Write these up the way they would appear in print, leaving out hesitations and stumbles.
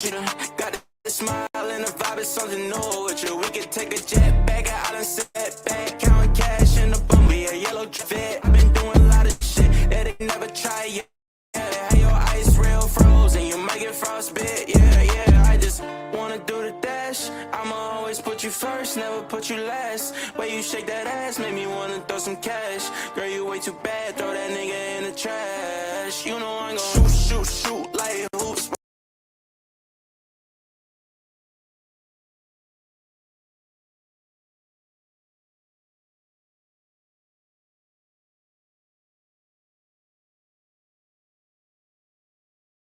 You done got the smile and the vibe is something new with you. We could take a jet back out and sit back, counting cash in the bum. We a yellow fit. I've been doing a lot of shit that they never try yet. Yeah, your ice real frozen, you might get frostbite. Yeah, I just wanna do the dash. I'ma always put you first, never put you last. Way you shake that ass made me wanna throw some cash. Girl, you way too bad, throw that nigga in the trash. You know I'm gon' shoot like hoops.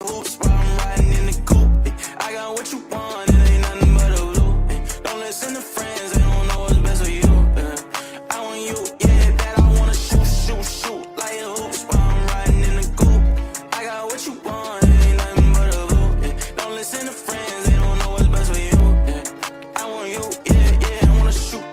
Hoops while I'm riding in the coupe. I got what you want, it ain't nothing but a loop. Don't listen to friends, they don't know what's best for you. I want you, yeah, that I wanna shoot like hoops while I'm riding in the coupe. I got what you want, it ain't nothing but a loop. Don't listen to friends, they don't know what's best for you. I want you, yeah, I wanna shoot.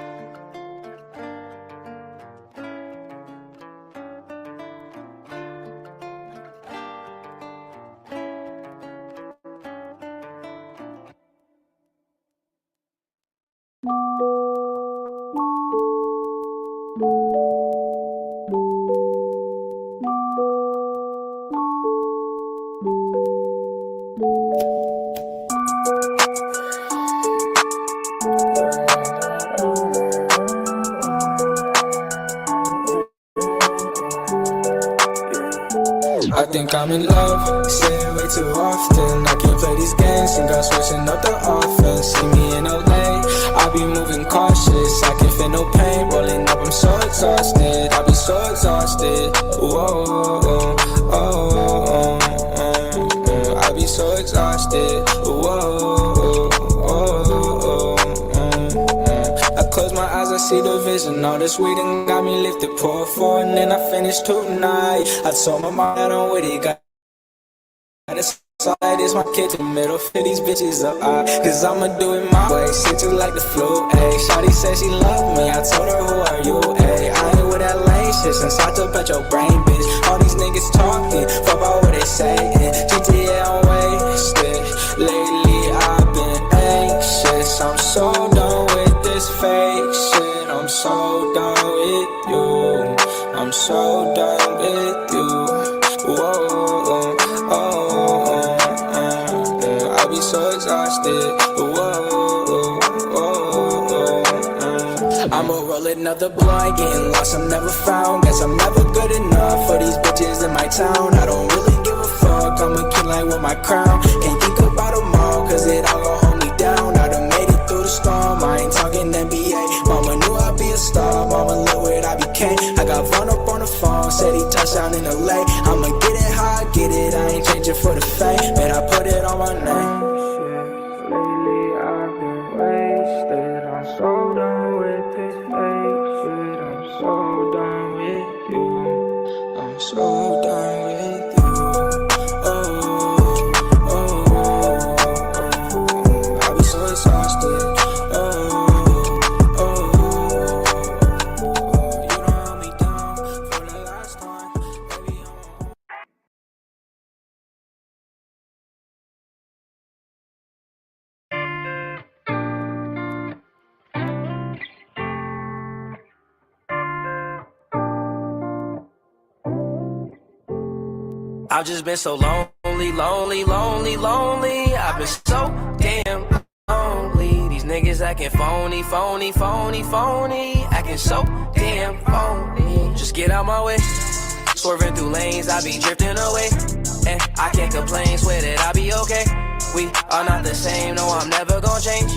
I think I'm in love, say it way too often. I can't play these games, think I'm switching up the offense. See me in LA, I be moving cautious. I can feel no pain, rolling up, I'm so exhausted. I be so exhausted, whoa, I be so exhausted, whoa. I close my eyes, I see the vision. All this weed and got me lifted, pour four, and then I finish tonight. I told my mom that I'm with it, got this side is my kitchen, middle for these bitches up, cause I'ma do it my way, shit just like the flu, ayy. Shawty said she loved me, I told her who are you, ayy. I ain't with that lame shit, since I took out your brain, bitch. All these niggas talking, fuck about what they saying. GTA I'm wasted, lately I've been anxious. I'm so done with this fake shit, I'm so done with you, I'm so done with you, whoa, I be so exhausted, I'ma roll another blunt, getting lost, I'm never found. Guess I'm never good enough for these bitches in my town. I don't really give a fuck, I'm a king like with my crown. Can't think about them all, cause it all gon' hold me down. I done made it through the storm, I ain't talking NBA. Mama knew I'd be a star, mama look what I became. I got Vaughn up on the phone, said he touched down in LA. I'ma get it how I get it, I ain't changing for the fame. Man, I put it on my name. Lately I've been wasted, I'm so done with this fake shit. I'm so done with you, I'm so done with you, I be so exhausted, you don't hold me down for the last time, baby, I'm I've just been so lonely. I've been so damn lonely. These niggas acting phony. Acting so damn phony. Just get out my way. Swerving through lanes, I be drifting away. And I can't complain, swear that I be okay. We are not the same, no, I'm never gonna change.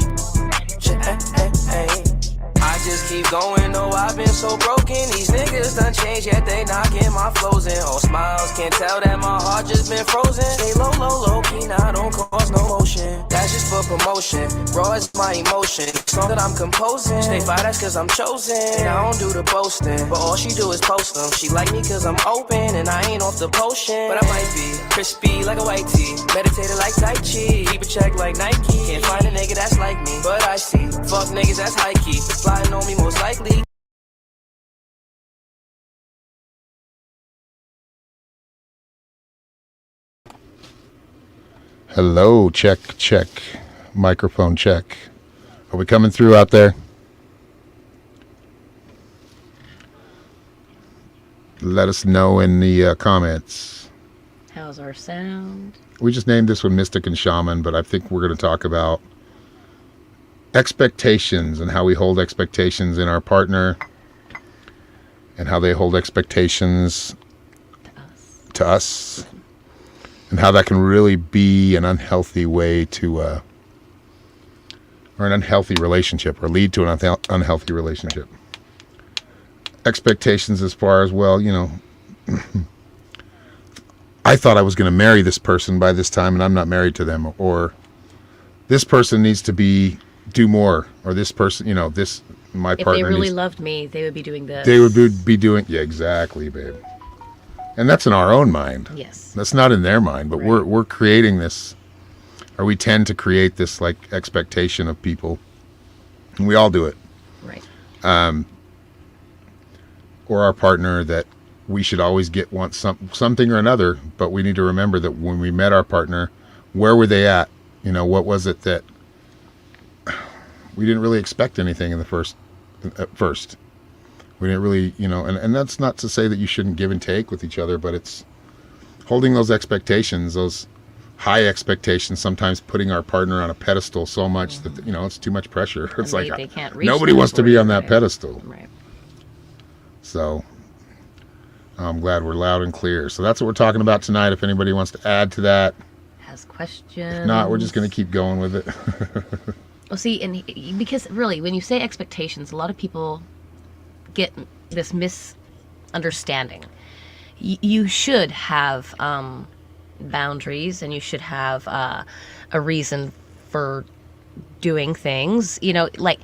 I just keep going, though I've been so broken. These niggas done changed, yet they knocking my flows in. All smiles, can't tell that my heart just been frozen. Stay low, key, now don't cause no motion. That's just for promotion, raw is my emotion. Song that I'm composing, stay fire, that's cause I'm chosen. I don't do the boasting, but all she do is post them. She like me cause I'm open, and I ain't off the potion. But I might be crispy like a white tee, meditated like Tai Chi, keep a check like Nike. Can't find a nigga that's like me, but I see fuck niggas that's high key, flying on me most likely. Hello, check, check. Microphone check. Are we coming through out there? Let us know in the comments. How's our sound? We just named this one Mystic and Shaman, but I think we're going to talk about expectations and how we hold expectations in our partner and how they hold expectations to us. And how that can really be an unhealthy way to, or an unhealthy relationship, or lead to an unhealthy relationship. Expectations as far as, well, you know, I thought I was going to marry this person by this time and I'm not married to them. Or this person needs to do more. Or this person, you know, my partner. If they really loved me, they would be doing this. They would be doing, yeah, exactly, babe. And that's in our own mind. Yes. That's not in their mind, but right. we're creating this, or we tend to create this like expectation of people. And we all do it. Right. Or our partner, that we should always want something or another, but we need to remember that when we met our partner, where were they at? You know, what was it that we didn't really expect anything at first. We didn't really, you know, and that's not to say that you shouldn't give and take with each other, but it's holding those expectations, those high expectations, sometimes putting our partner on a pedestal so much that, you know, it's too much pressure. It's and like they can't reach nobody wants to be on that right. pedestal. Right. So I'm glad we're loud and clear. So that's what we're talking about tonight. If anybody wants to add to that. Has questions. If not, we're just going to keep going with it. Well, see, and because really, when you say expectations, a lot of people get this misunderstanding. You should have boundaries, and you should have a reason for doing things. You know, like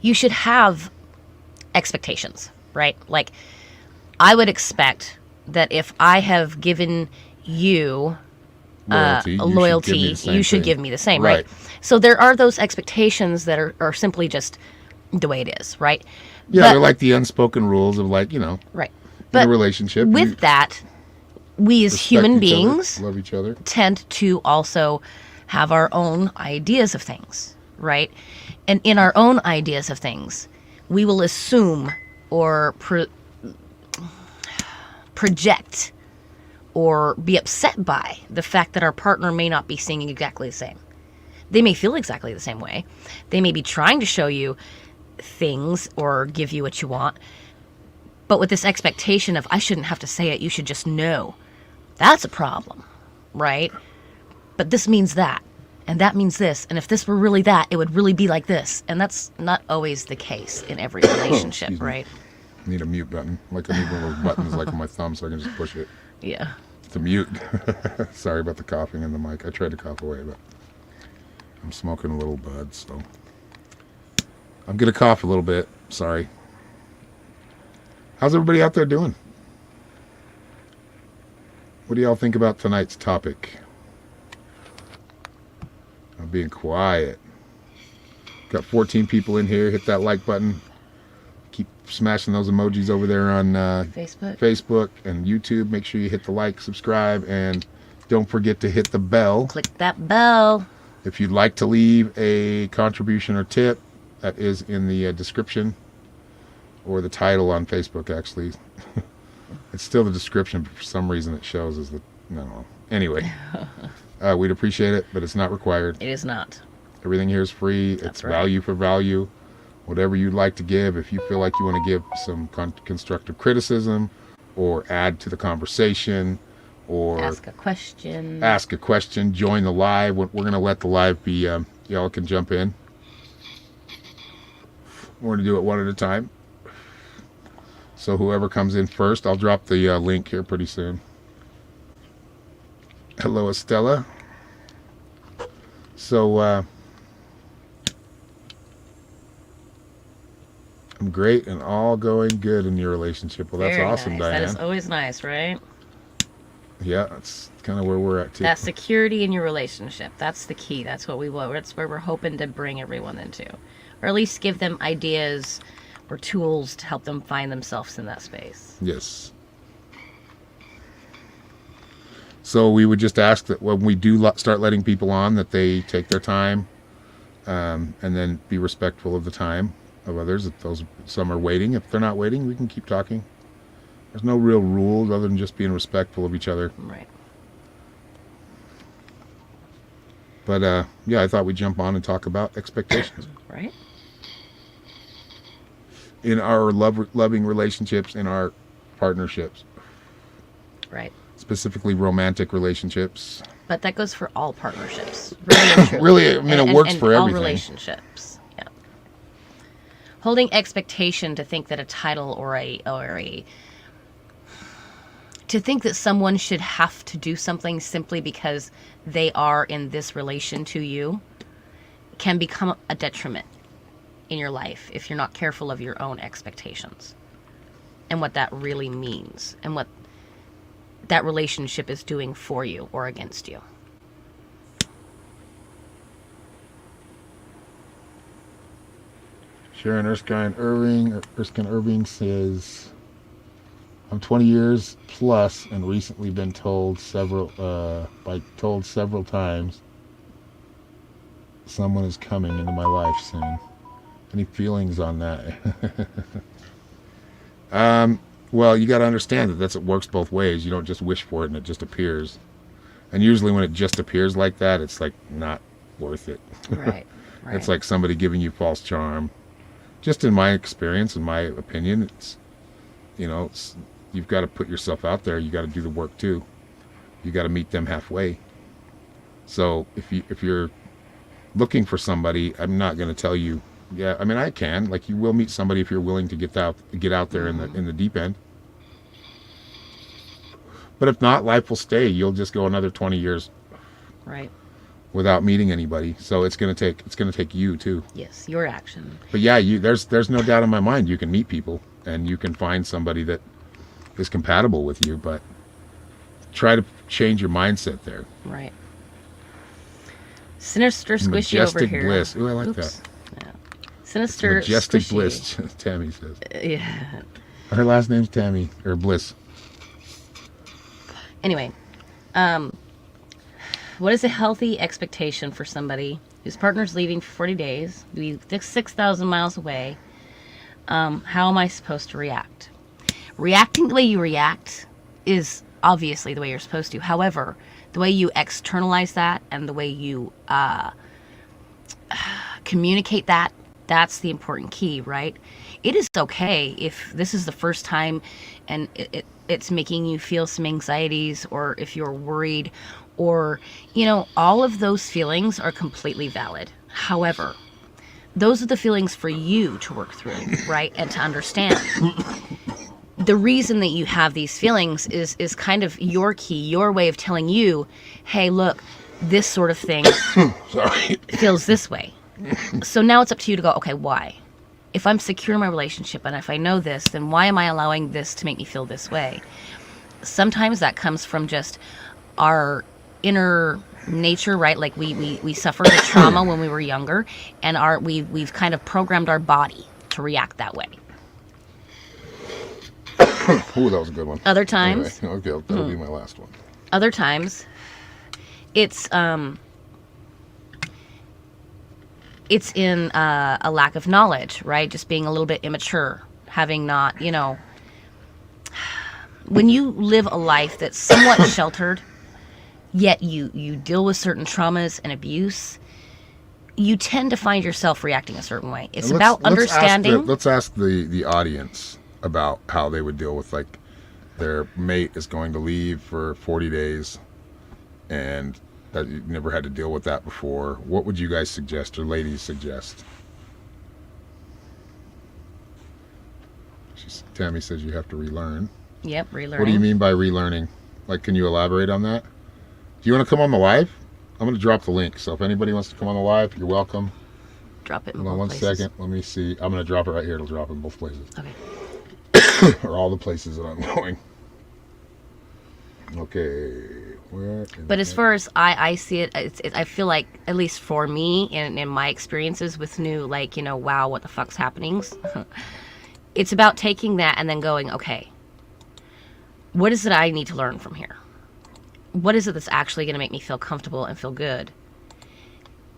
you should have expectations, right? Like I would expect that if I have given you loyalty, you should give me the same, right? So there are those expectations that are simply just the way it is, right? Yeah, they're like the unspoken rules of, like, you know, right. But in a relationship. With that, we as human beings love each other, tend to also have our own ideas of things, right? And in our own ideas of things, we will assume or project or be upset by the fact that our partner may not be seeing exactly the same. They may feel exactly the same way. They may be trying to show you things or give you what you want, but with this expectation of, I shouldn't have to say it, you should just know. That's a problem, right? But this means that, and that means this, and if this were really that, it would really be like this. And that's not always the case in every relationship, right? I need a mute button. Like, I need one of those buttons like on my thumb so I can just push it. Yeah. To mute. Sorry about the coughing in the mic. I tried to cough away, but I'm smoking a little bud, so I'm gonna cough a little bit. Sorry. How's everybody out there doing? What do y'all think about tonight's topic? I'm being quiet. Got 14 people in here. Hit that like button. Keep smashing those emojis over there on Facebook and YouTube. Make sure you hit the like, subscribe, and don't forget to hit the bell. Click that bell. If you'd like to leave a contribution or tip, that is in the description, or the title on Facebook, actually. It's still the description, but for some reason it shows as the, I don't know. Anyway, we'd appreciate it, but it's not required. It is not. Everything here is free. It's right. Value for value. Whatever you'd like to give. If you feel like you want to give some constructive criticism, or add to the conversation, or ask a question, join the live. We're going to let the live be, y'all can jump in. We're going to do it one at a time. So whoever comes in first, I'll drop the link here pretty soon. Hello, Estella. So, I'm great and all going good in your relationship. Well, that's very awesome, nice. Diane. That is always nice, right? Yeah, that's kind of where we're at, too. That security in your relationship. That's the key. That's what we want. That's where we're hoping to bring everyone into. Or at least give them ideas or tools to help them find themselves in that space. Yes. So we would just ask that when we do start letting people on, that they take their time, and then be respectful of the time of others. If some are waiting, if they're not waiting, we can keep talking. There's no real rules other than just being respectful of each other. Right. But I thought we'd jump on and talk about expectations. Right. In our loving relationships, in our partnerships. Right. Specifically romantic relationships. But that goes for all partnerships. Really, and truly. Really, I mean, it works for all everything. Relationships. Yeah. Holding expectation to think that a title or to think that someone should have to do something simply because they are in this relation to you can become a detriment in your life if you're not careful of your own expectations and what that really means and what that relationship is doing for you or against you. Sharon Erskine Irving says, I'm 20 years plus and recently been told several times someone is coming into my life soon. Any feelings on that? Well, you got to understand that it works both ways. You don't just wish for it and it just appears. And usually when it just appears like that, it's like not worth it. Right. It's like somebody giving you false charm. Just in my experience, in my opinion, it's, you've got to put yourself out there. You got to do the work too. You got to meet them halfway. So if you're looking for somebody, I'm not going to tell you. Yeah, I mean, I can. Like, you will meet somebody if you're willing to get out there in the deep end. But if not, life will stay. You'll just go another 20 years, right, without meeting anybody. So it's gonna take you too. Yes, your action. But yeah, there's no doubt in my mind you can meet people and you can find somebody that is compatible with you. But try to change your mindset there. Right. Sinister squishy Majestic over here. bliss. Ooh, I like that. Yeah. Sinister Majestic squishy. bliss. Tammy says. Yeah. Her last name's Tammy or Bliss. Anyway, what is a healthy expectation for somebody whose partner's leaving for 40 days, be 6,000 miles away? How am I supposed to react? Reacting the way you react is obviously the way you're supposed to. However, the way you externalize that and the way you communicate that, that's the important key, right? It is okay if this is the first time and it's making you feel some anxieties, or if you're worried, or, all of those feelings are completely valid. However, those are the feelings for you to work through, right? And to understand. The reason that you have these feelings is kind of your key, your way of telling you, hey, look, this sort of thing feels this way. So now it's up to you to go, okay, why? If I'm secure in my relationship and if I know this, then why am I allowing this to make me feel this way? Sometimes that comes from just our inner nature, right? Like we suffered the trauma when we were younger, and we've kind of programmed our body to react that way. Ooh, that was a good one. Other times, anyway, okay, that'll be my last one. Other times, it's in a lack of knowledge, right? Just being a little bit immature, having not, when you live a life that's somewhat sheltered, yet you deal with certain traumas and abuse, you tend to find yourself reacting a certain way. It's about understanding. Let's ask the audience about how they would deal with, like, their mate is going to leave for 40 days and that you never had to deal with that before. What would you guys suggest, or ladies suggest? Tammy says you have to relearn. Yep, relearning. What do you mean by relearning? Like, can you elaborate on that? Do you want to come on the live? I'm going to drop the link, so if anybody wants to come on the live, you're welcome. Drop it in Hold on both one places. second. Let me see. I'm going to drop it right here. It'll drop in both places. Okay. Or all the places that I'm going. Okay. But as far as I see it, I feel like, at least for me, in my experiences with new, like, wow, what the fuck's happening? It's about taking that and then going, okay, what is it I need to learn from here? what is it that's actually going to make me feel comfortable and feel good?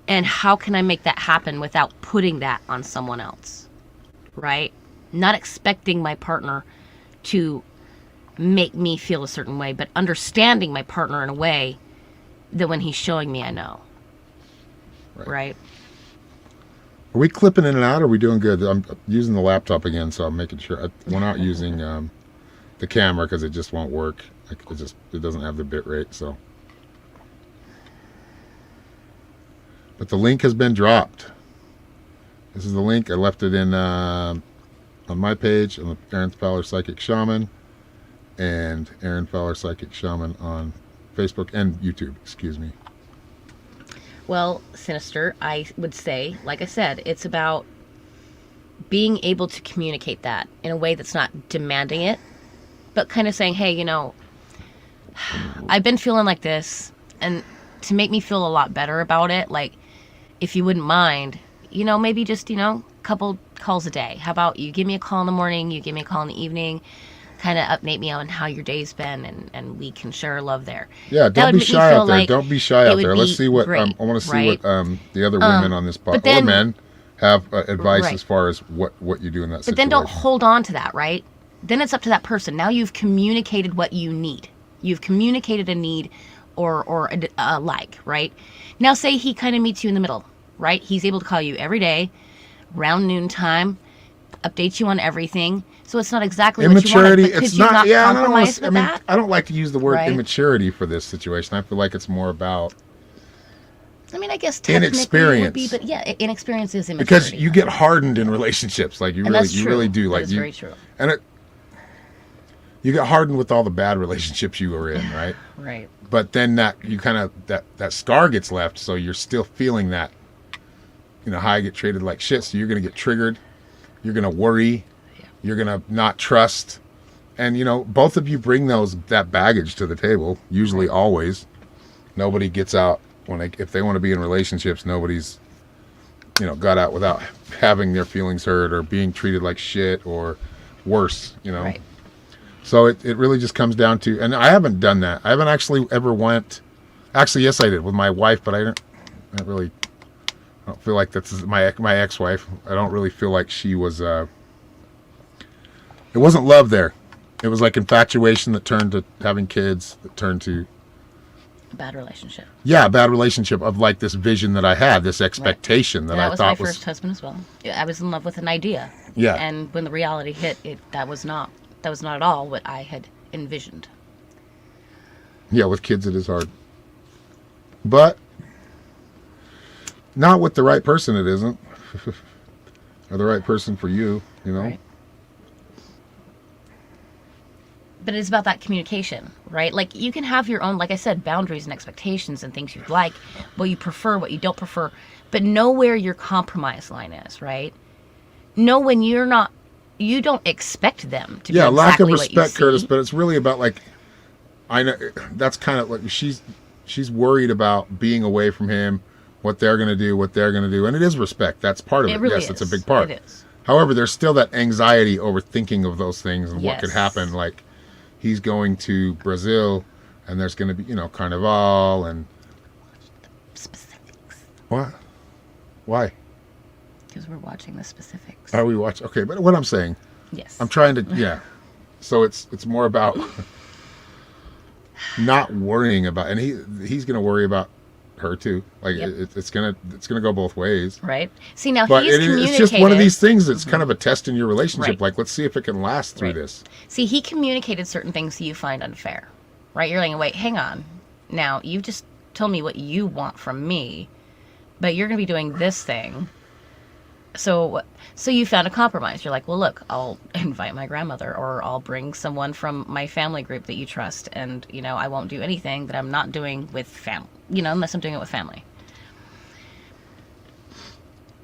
And how can I make that happen without putting that on someone else? Right? Not expecting my partner to make me feel a certain way, but understanding my partner in a way that when he's showing me, I know. Right? Are we clipping in and out, or are we doing good? I'm using the laptop again, so I'm making sure. We're not using the camera because it just won't work. It doesn't have the bit rate, so. But the link has been dropped. This is the link. I left it in on my page, on the Aaron Fowler Psychic Shaman, and Aaron Fowler Psychic Shaman on Facebook and YouTube, excuse me. Well, Sinister, I would say, like I said, it's about being able to communicate that in a way that's not demanding it, but kind of saying, hey, you know, I've been feeling like this, and to make me feel a lot better about it, like, if you wouldn't mind, you know, maybe just, you know, a couple calls a day. How about you give me a call in the morning, you give me a call in the evening, kind of update me on how your day's been, and we can share love there. Yeah, don't be shy out there. Like don't be shy out there. Let's see what I want to see, right? What the other women on this podcast or men have advice as far as what you do in that situation. But then don't hold on to that, right? Then it's up to that person. Now you've communicated what you need. You've communicated a need or a like, right? Now say he kind of meets you in the middle, right? He's able to call you every day, around noon time, update you on everything. So it's not exactly immaturity. What you wanted, It's not. Yeah, I don't like to use the word immaturity for this situation. I feel like it's more about. I mean, I guess technically it would be, but yeah, inexperience is immaturity. Because you get hardened in relationships, like you really do. Like that's very true. And you get hardened with all the bad relationships you were in, right? Right. But then that scar gets left, so you're still feeling that. You know, how I get treated like shit. So you're gonna get triggered. You're gonna worry. You're going to not trust. And, you know, both of you bring that baggage to the table, usually always. Nobody gets out if they want to be in relationships, nobody's, you know, got out without having their feelings hurt or being treated like shit or worse, you know. Right. So it really just comes down to, and I haven't done that. I haven't actually ever actually, yes, I did with my wife, but I don't feel like that's my ex-wife. I don't really feel like she was, it wasn't love there. It was like infatuation that turned to having kids, that turned to... A bad relationship. Yeah, a bad relationship of like this vision that I had, this expectation that I thought was... That was my first husband as well. I was in love with an idea. Yeah. And when the reality hit, that was not at all what I had envisioned. Yeah, with kids it is hard. But not with the right person it isn't. Or the right person for you, you know? Right. But it's about that communication, right? Like, you can have your own, like I said, boundaries and expectations and things you like, what you prefer, what you don't prefer, but know where your compromise line is, right? Know when you don't expect them to be exactly lack of what respect, you Curtis, see. but it's really about, like, I know, that's kind of like, she's worried about being away from him, what they're going to do, and it is respect. That's part of it. Really yes, is. It's a big part. It is. However, there's still that anxiety over thinking of those things and what could happen, like, he's going to Brazil, and there's going to be, you know, Carnival and... Specifics. What? Why? Because we're watching the specifics. Are we watching? Okay, but what I'm saying... Yes. I'm trying to... Yeah. So it's more about not worrying about... And he's going to worry about her, too. Like, it's gonna go both ways. Right. See, now but he's communicated... It's just one of these things that's kind of a test in your relationship. Right. Like, let's see if it can last through this. See, he communicated certain things that you find unfair. Right? You're like, wait, hang on. Now, you've just told me what you want from me, but you're going to be doing this thing. So you found a compromise. You're like, well, look, I'll invite my grandmother, or I'll bring someone from my family group that you trust, and, you know, I won't do anything that I'm not doing with family, you know, unless I'm doing it with family.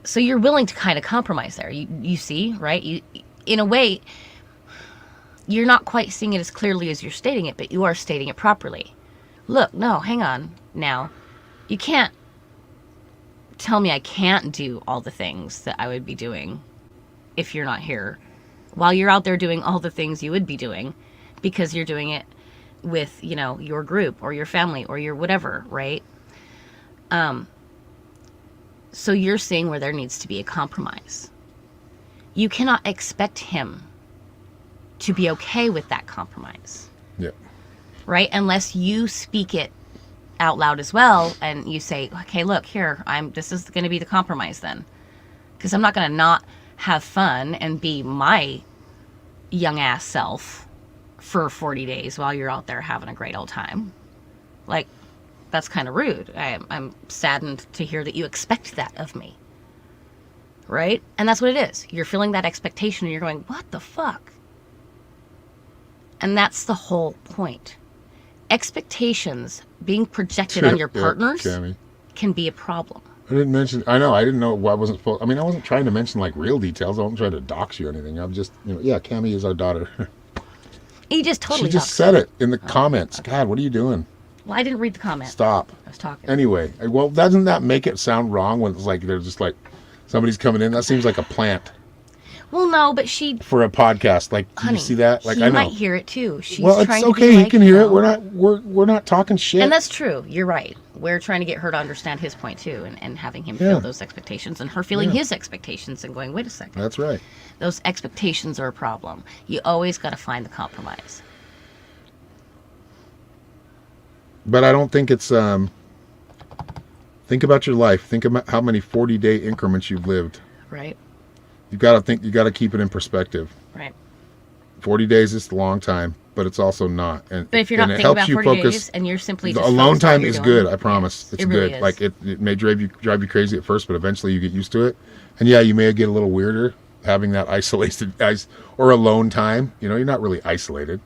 So you're willing to kind of compromise there. You see, right? In a way, you're not quite seeing it as clearly as you're stating it, but you are stating it properly. Look, no, hang on. Now, you can't tell me I can't do all the things that I would be doing if you're not here, while you're out there doing all the things you would be doing, because you're doing it with, you know, your group or your family or your whatever, right? So you're seeing where there needs to be a compromise. You cannot expect him to be okay with that compromise. Yeah. Right? Unless you speak it out loud as well and you say, okay, look, here, this is going to be the compromise then. Because I'm not going to not have fun and be my young ass self for 40 days while you're out there having a great old time. Like, that's kind of rude. I'm saddened to hear that you expect that of me. Right? And that's what it is. You're feeling that expectation and you're going, what the fuck? And that's the whole point. Expectations being projected on your partners can be a problem. I didn't mention, I know, I didn't know, I wasn't supposed, I mean, I wasn't trying to mention like real details. I wasn't trying to dox you or anything. I'm just, you know, yeah, Cammie is our daughter. You just totally She just said it in the comments. God, what are you doing? Well, I didn't read the comment. Stop. I was talking. Anyway, well, doesn't that make it sound wrong when it's like they're just like somebody's coming in? That seems like a plant Well, no, but she, for a podcast. Like, do honey, you see that? Like, he I know. might hear it too. She's Well, it's trying to okay. be He like, can hear you it. know. We're not talking shit. And that's true. You're right. We're trying to get her to understand his point too, and having him feel those expectations, and her feeling his expectations, and going, wait a second. That's right. Those expectations are a problem. You always got to find the compromise. But I don't think it's think about your life. Think about how many 40-day increments you've lived. Right. You got to keep it in perspective. Right. 40 days is a long time, but it's also not. And But if you're not and it thinking helps about you 40 focus. days and you're simply The just alone focused on what time you're is doing, good. I promise. yes, It's it good. really is. Like it may drive you crazy at first, but eventually you get used to it. And yeah, you may get a little weirder having that isolated or alone time. You know, you're not really isolated.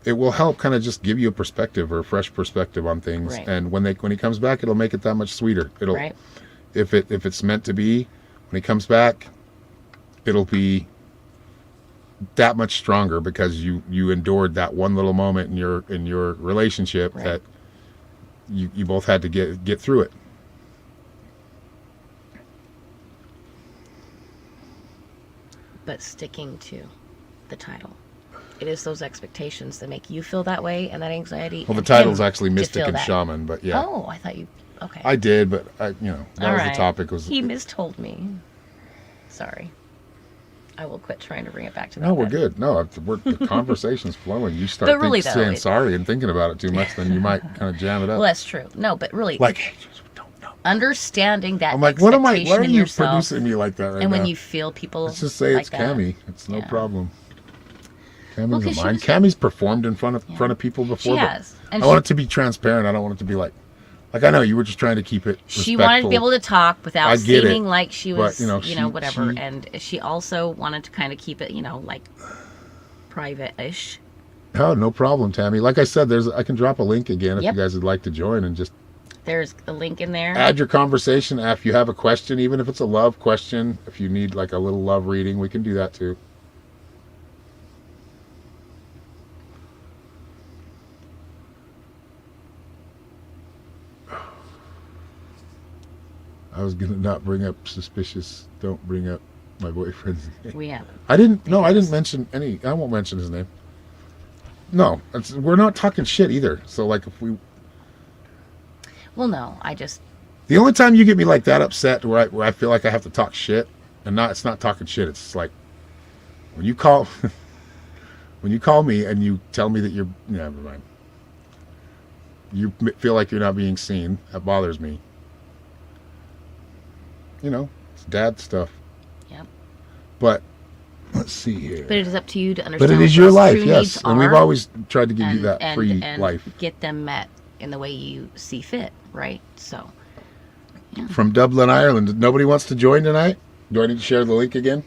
It will help kind of just give you a perspective or a fresh perspective on things. Right. And when he comes back, it'll make it that much sweeter. It'll Right. if it's meant to be, when he comes back, it'll be that much stronger because you endured that one little moment in your relationship Right. that you both had to get through it. But sticking to the title. It is those expectations that make you feel that way and that anxiety. Well, the and title's him actually to Mystic feel and that. Shaman, but yeah. Oh, I thought you. Okay. I did, but that All was right. the topic. He mistold me. Sorry. I will quit trying to bring it back to that. No, we're then. good. No, the conversation's flowing. You start But really, though, saying sorry and thinking about it too much, then you might kind of jam it up. Well, that's true. No, but really, Like, hey, don't know. understanding that I'm like, what am I? expectation Why are in you yourself, producing me like that right and now? when you feel people, Let's just say like it's that, Cammie. It's no Yeah. problem. Well, Cammie's 'cause a she mine. was- Cammie's performed in front of people before. She but has, and I want it to be transparent. I don't want it to be like I know you were just trying to keep it. She wanted to be able to talk without I get it, seeming like she was, but, whatever. she- And she also wanted to kind of keep it, like private-ish. Oh, no problem, Tammy. Like I said, I can drop a link again if Yep. you guys would like to join and just There's a link in there. add your conversation. If you have a question, even if it's a love question, if you need like a little love reading, we can do that too. I was gonna not bring up suspicious. Don't bring up my boyfriend's name. We haven't. I didn't mention any. I won't mention his name. No, we're not talking shit either. So like, if we, Well, no, I just the only time you get me like that upset, where I feel like I have to talk shit, and it's not talking shit. It's like when you call, when you call me and you tell me that you're, never mind. You feel like you're not being seen. That bothers me. It's dad stuff. Yep. But let's see here. But it is up to you to understand. But it what is your those life, true yes. needs And we've are always tried to give you that free and life. get them met in the way you see fit, right? So From Dublin, Ireland. Nobody wants to join tonight? Do I need to share the link again?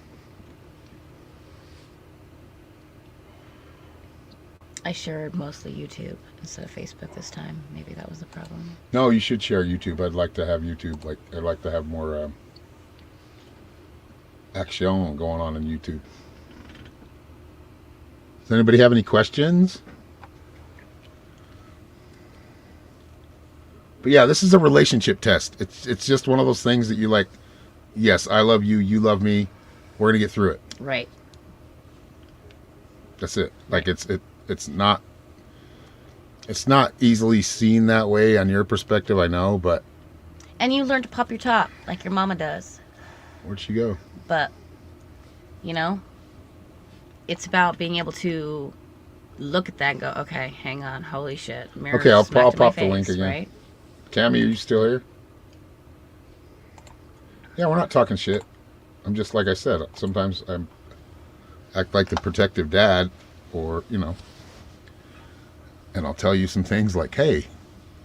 I shared mostly YouTube instead of Facebook this time. Maybe that was the problem. No, you should share YouTube. I'd like to have YouTube. I'd like to have more action going on YouTube. Does anybody have any questions? But yeah, this is a relationship test. It's just one of those things that you like. Yes, I love you. You love me. We're gonna get through it. Right. That's it. Like it's not easily seen that way on your perspective, I know, but And you learn to pop your top like your mama does. where'd she go? But, you know, it's about being able to look at that and go, okay, hang on, holy shit. Mirror Okay, I'll smacked in my pop the face, link again. Right? Cammy, are you still here? Yeah, we're not talking shit. I'm just, like I said, sometimes I act like the protective dad, or, you know, and I'll tell you some things like, hey,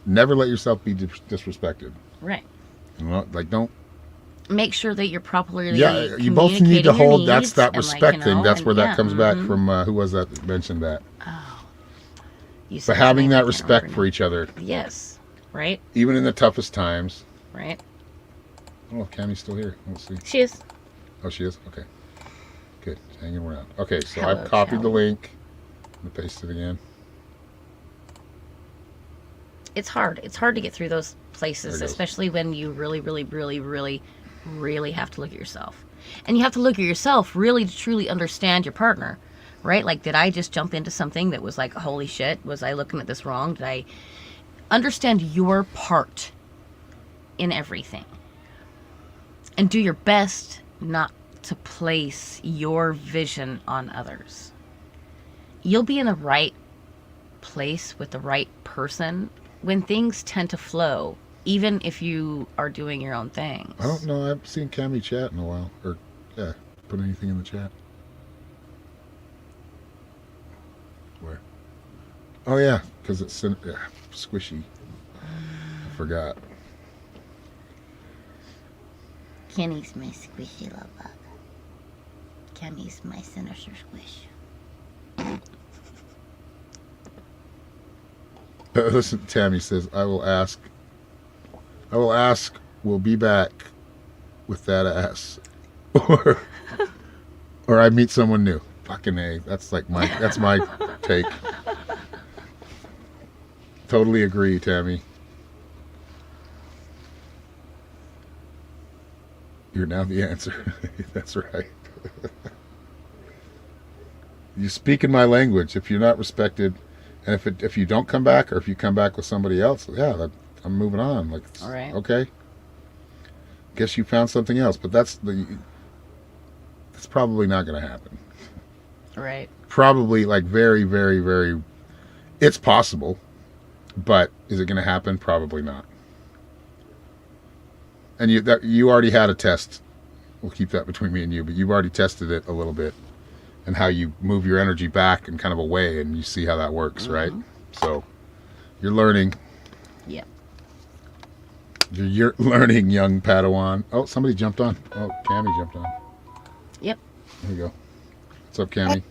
never let yourself be disrespected. Right. You know, like, don't. Make sure that you're properly Yeah, you both need to hold. That's that respect thing. That's where that comes back mm-hmm. from. Who was that mentioned that? Oh. You said But his having name, that I can't respect remember for now. each other, Yes. Right? even in the toughest times. Right. I don't know if Cammy's still here. Let's see. She is. Oh, she is? Okay. Good. Hanging around. Okay, so Hello, I've copied the Charlie. link. I'm going to paste it again. It's hard. It's hard to get through those places, There it goes. especially when you really, really, really, really, really have to look at yourself. And you have to look at yourself really to truly understand your partner, right? Like, did I just jump into something that was like, holy shit, was I looking at this wrong? Did I understand your part in everything? And do your best not to place your vision on others. You'll be in the right place with the right person when things tend to flow, even if you are doing your own things. I don't know. I haven't seen Cammy chat in a while. Or, yeah, put anything in the chat. Where? Oh, yeah, because it's squishy. I forgot. Kenny's my squishy love bug. Kenny's my sinister squish. Listen, Tammy says, I will ask, we'll be back with that ass. or I meet someone new. Fucking A. That's my take. Totally agree, Tammy. You're now the answer. That's right. You speak in my language. If you're not respected, and if you don't come back, or if you come back with somebody else, yeah, I'm moving on. Like, All right. Okay. Guess you found something else, but that's probably not going to happen. Right. Probably, like, very, very, very. It's possible, but is it going to happen? Probably not. And you already had a test. We'll keep that between me and you, but you've already tested it a little bit, and how you move your energy back and kind of away, and you see how that works, right? So you're learning. Yep. You're learning, young Padawan. Oh, somebody jumped on. Oh, Cammy jumped on. Yep. There you go. What's up, Cammy?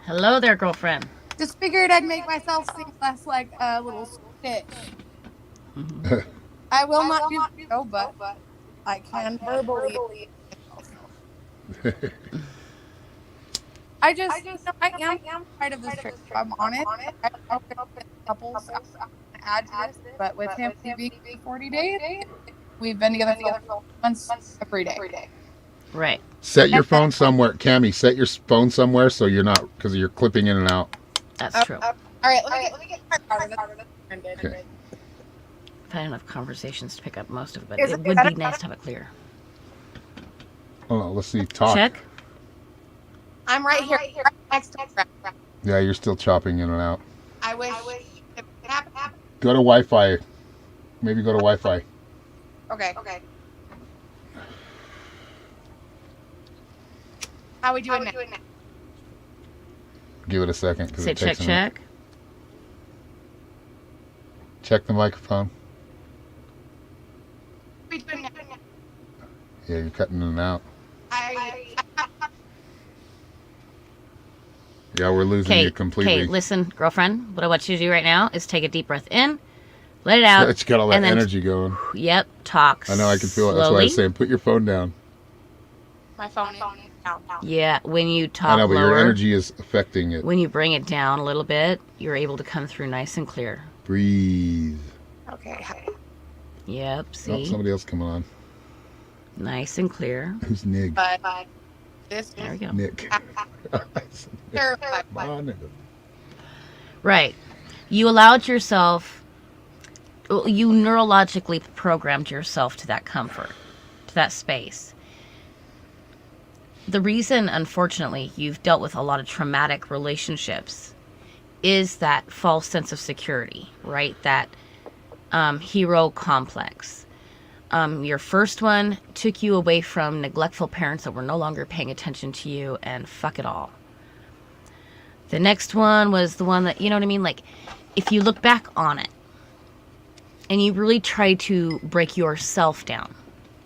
Hello there, girlfriend. Just figured I'd make myself seem less like a little stitch. I will not do so, but I can verbally. I am part of this trip. I'm on it. I know there's a couple stuff to add to this, but with him being 40 days, we've been together for months every day. Right. Set your phone somewhere, Cammy. Set your phone somewhere so you're not, because you're clipping in and out. That's true. All right, let me get out of this. Okay. I've had enough conversations to pick up most of it, but Is it it would better? be nice to have it clear. Oh, let's see. Talk. Check. I'm right here next to Brett. Yeah, you're still chopping in and out. I wish it happened. Go to Wi-Fi. Maybe go to Wi-Fi. Okay. How we doing now? Give it a second. 'Cause Say it check, takes a minute. check. Check the microphone. How we doing now? Yeah, you're cutting in and out. Yeah, we're losing you completely. Okay, listen, girlfriend. What I want you to do right now is take a deep breath in, let it out. It's got all that and then, energy going. Yep, talk. I know, I can feel it. That's why I slowly. was saying, put your phone down. My phone is down. Yeah, when you talk I know, but lower, your energy is affecting it. when you bring it down a little bit, you're able to come through nice and clear. Breathe. Okay. Yep, Oh, see? somebody else coming on. Nice and clear. Who's Nig? But this There we go. Nick. terrified. Ah, nigga. Right. You allowed yourself, you neurologically programmed yourself to that comfort, to that space. The reason, unfortunately, you've dealt with a lot of traumatic relationships is that false sense of security, right? That hero complex. Your first one took you away from neglectful parents that were no longer paying attention to you, and fuck it all. The next one was the one that, you know what I mean? Like, if you look back on it and you really try to break yourself down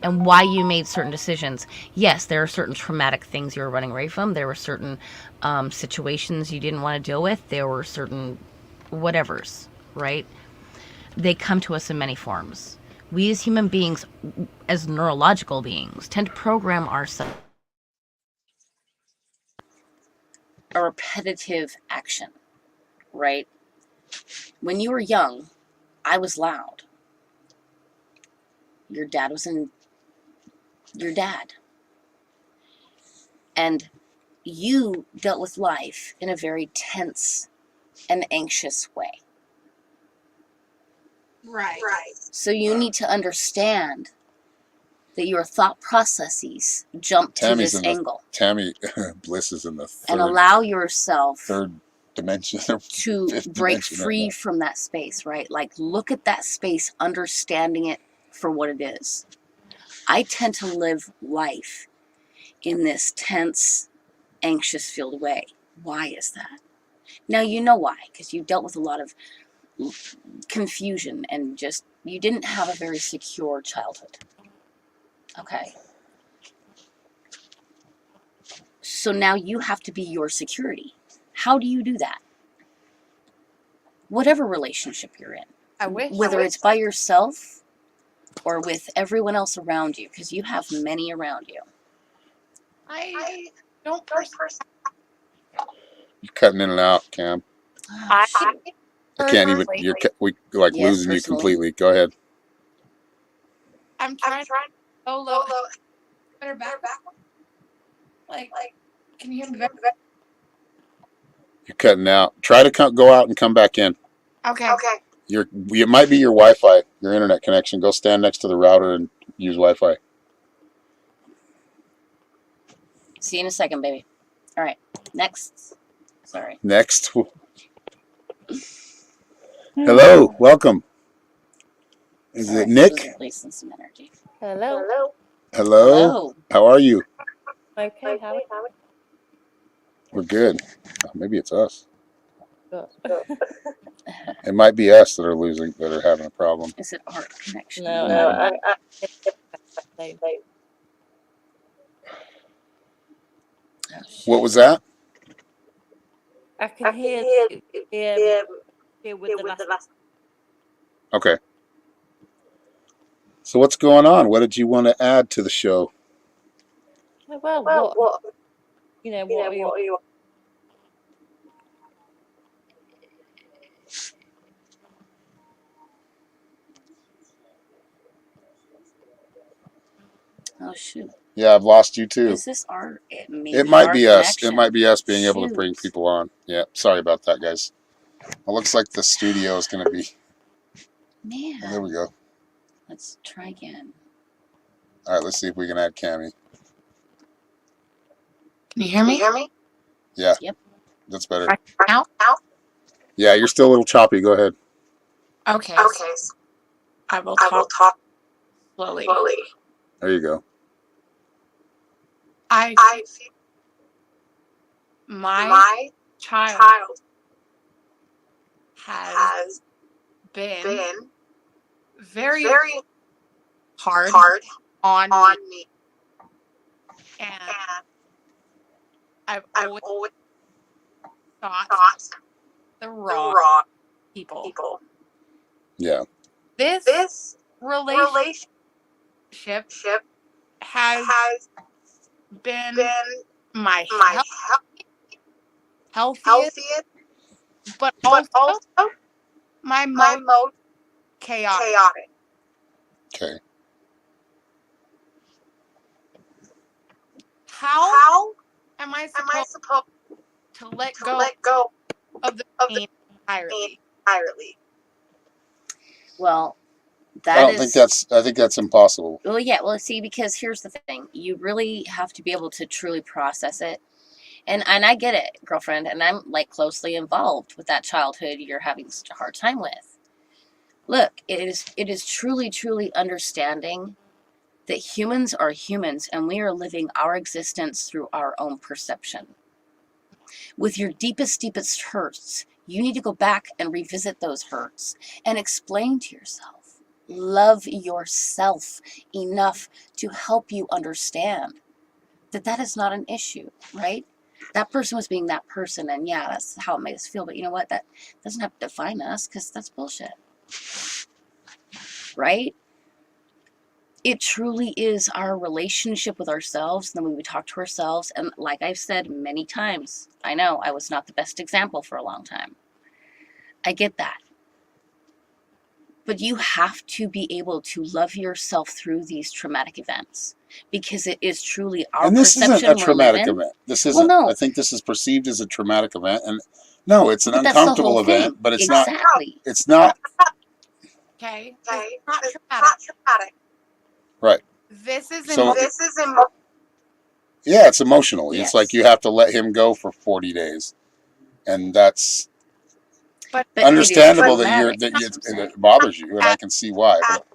and why you made certain decisions, yes, there are certain traumatic things you were running away from. There were certain situations you didn't want to deal with. There were certain whatevers, right? They come to us in many forms. We as human beings, as neurological beings, tend to program ourselves a repetitive action, right? When you were young, I was loud. Your dad was your dad. And you dealt with life in a very tense and anxious way. Right. So you need to understand that your thought processes jump to Tammy's this in the angle Tammy Bliss is in the and allow yourself third dimension to fifth break dimension free right from that space, right? Like, look at that space, understanding it for what it is. I tend to live life in this tense, anxious filled way. Why is that? Now, you know why, because you dealt with a lot of confusion and just, you didn't have a very secure childhood. Okay. So now you have to be your security. How do you do that? Whatever relationship you're in. I wish. Whether it's by yourself or with everyone else around you, because you have many around you. I don't personally. You're cutting in and out, Cam. Oh, shoot. I can't even. We like Yes, losing you personally. completely. Go ahead. I'm trying to go low. Better back. Like, can you hear me better? You're cutting out. Try to go out and come back in. Okay. It might be your Wi-Fi, your internet connection. Go stand next to the router and use Wi-Fi. See you in a second, baby. All right. Next. Sorry. Next. Hello. Welcome. Is Sorry, it Nick? releasing some energy. Hello. Hello. How are you? Okay, how are We're good. Oh, maybe it's us. you? It might be us that are having a problem. Is it our connection? No, What was that? I can hear with the last. Okay. So what's going on? What did you want to add to the show? Well, what what are you? Oh, shoot. Yeah, I've lost you too. Is this our? It might be us. Connection. It might be us being able to Shoot. bring people on. Yeah, sorry about that, guys. It looks like the studio is going to be. Man. Oh, there we go. Let's try again. All right, let's see if we can add Cammy. Can you hear me? Yeah. Yep. That's better. Now? Yeah, you're still a little choppy. Go ahead. Okay. I will talk slowly. There you go. My child has been very hard on me. And I've always thought the wrong people. Yeah. This relationship has been my healthiest, but also my most chaotic. Okay. How am I supposed to let go of the pain entirely. Well, I don't think that's. I think that's impossible. Well, yeah. Well, see, because here's the thing: you really have to be able to truly process it. And I get it, girlfriend, and I'm like closely involved with that childhood you're having such a hard time with. Look, it is truly understanding that humans are humans and we are living our existence through our own perception. With your deepest hurts, you need to go back and revisit those hurts and explain to yourself. Love yourself enough to help you understand that that is not an issue, right? That person was being that person, and yeah, that's how it made us feel. But you know what? That doesn't have to define us, because that's bullshit, right? It truly is our relationship with ourselves, and the way we talk to ourselves. And like I've said many times, I know I was not the best example for a long time. I get that. But you have to be able to love yourself through these traumatic events, because it is truly our And this perception isn't a traumatic living. event. This isn't. Well, no. I think this is perceived as a traumatic event, and no, it's an But that's the uncomfortable whole event. thing. But it's Exactly. not. It's not. Okay. It's not traumatic. Right. This is So emotional. yeah, it's emotional. Yes. It's like you have to let him go for 40 days, and that's But understandable it is that traumatic, it bothers you, and I can see why. But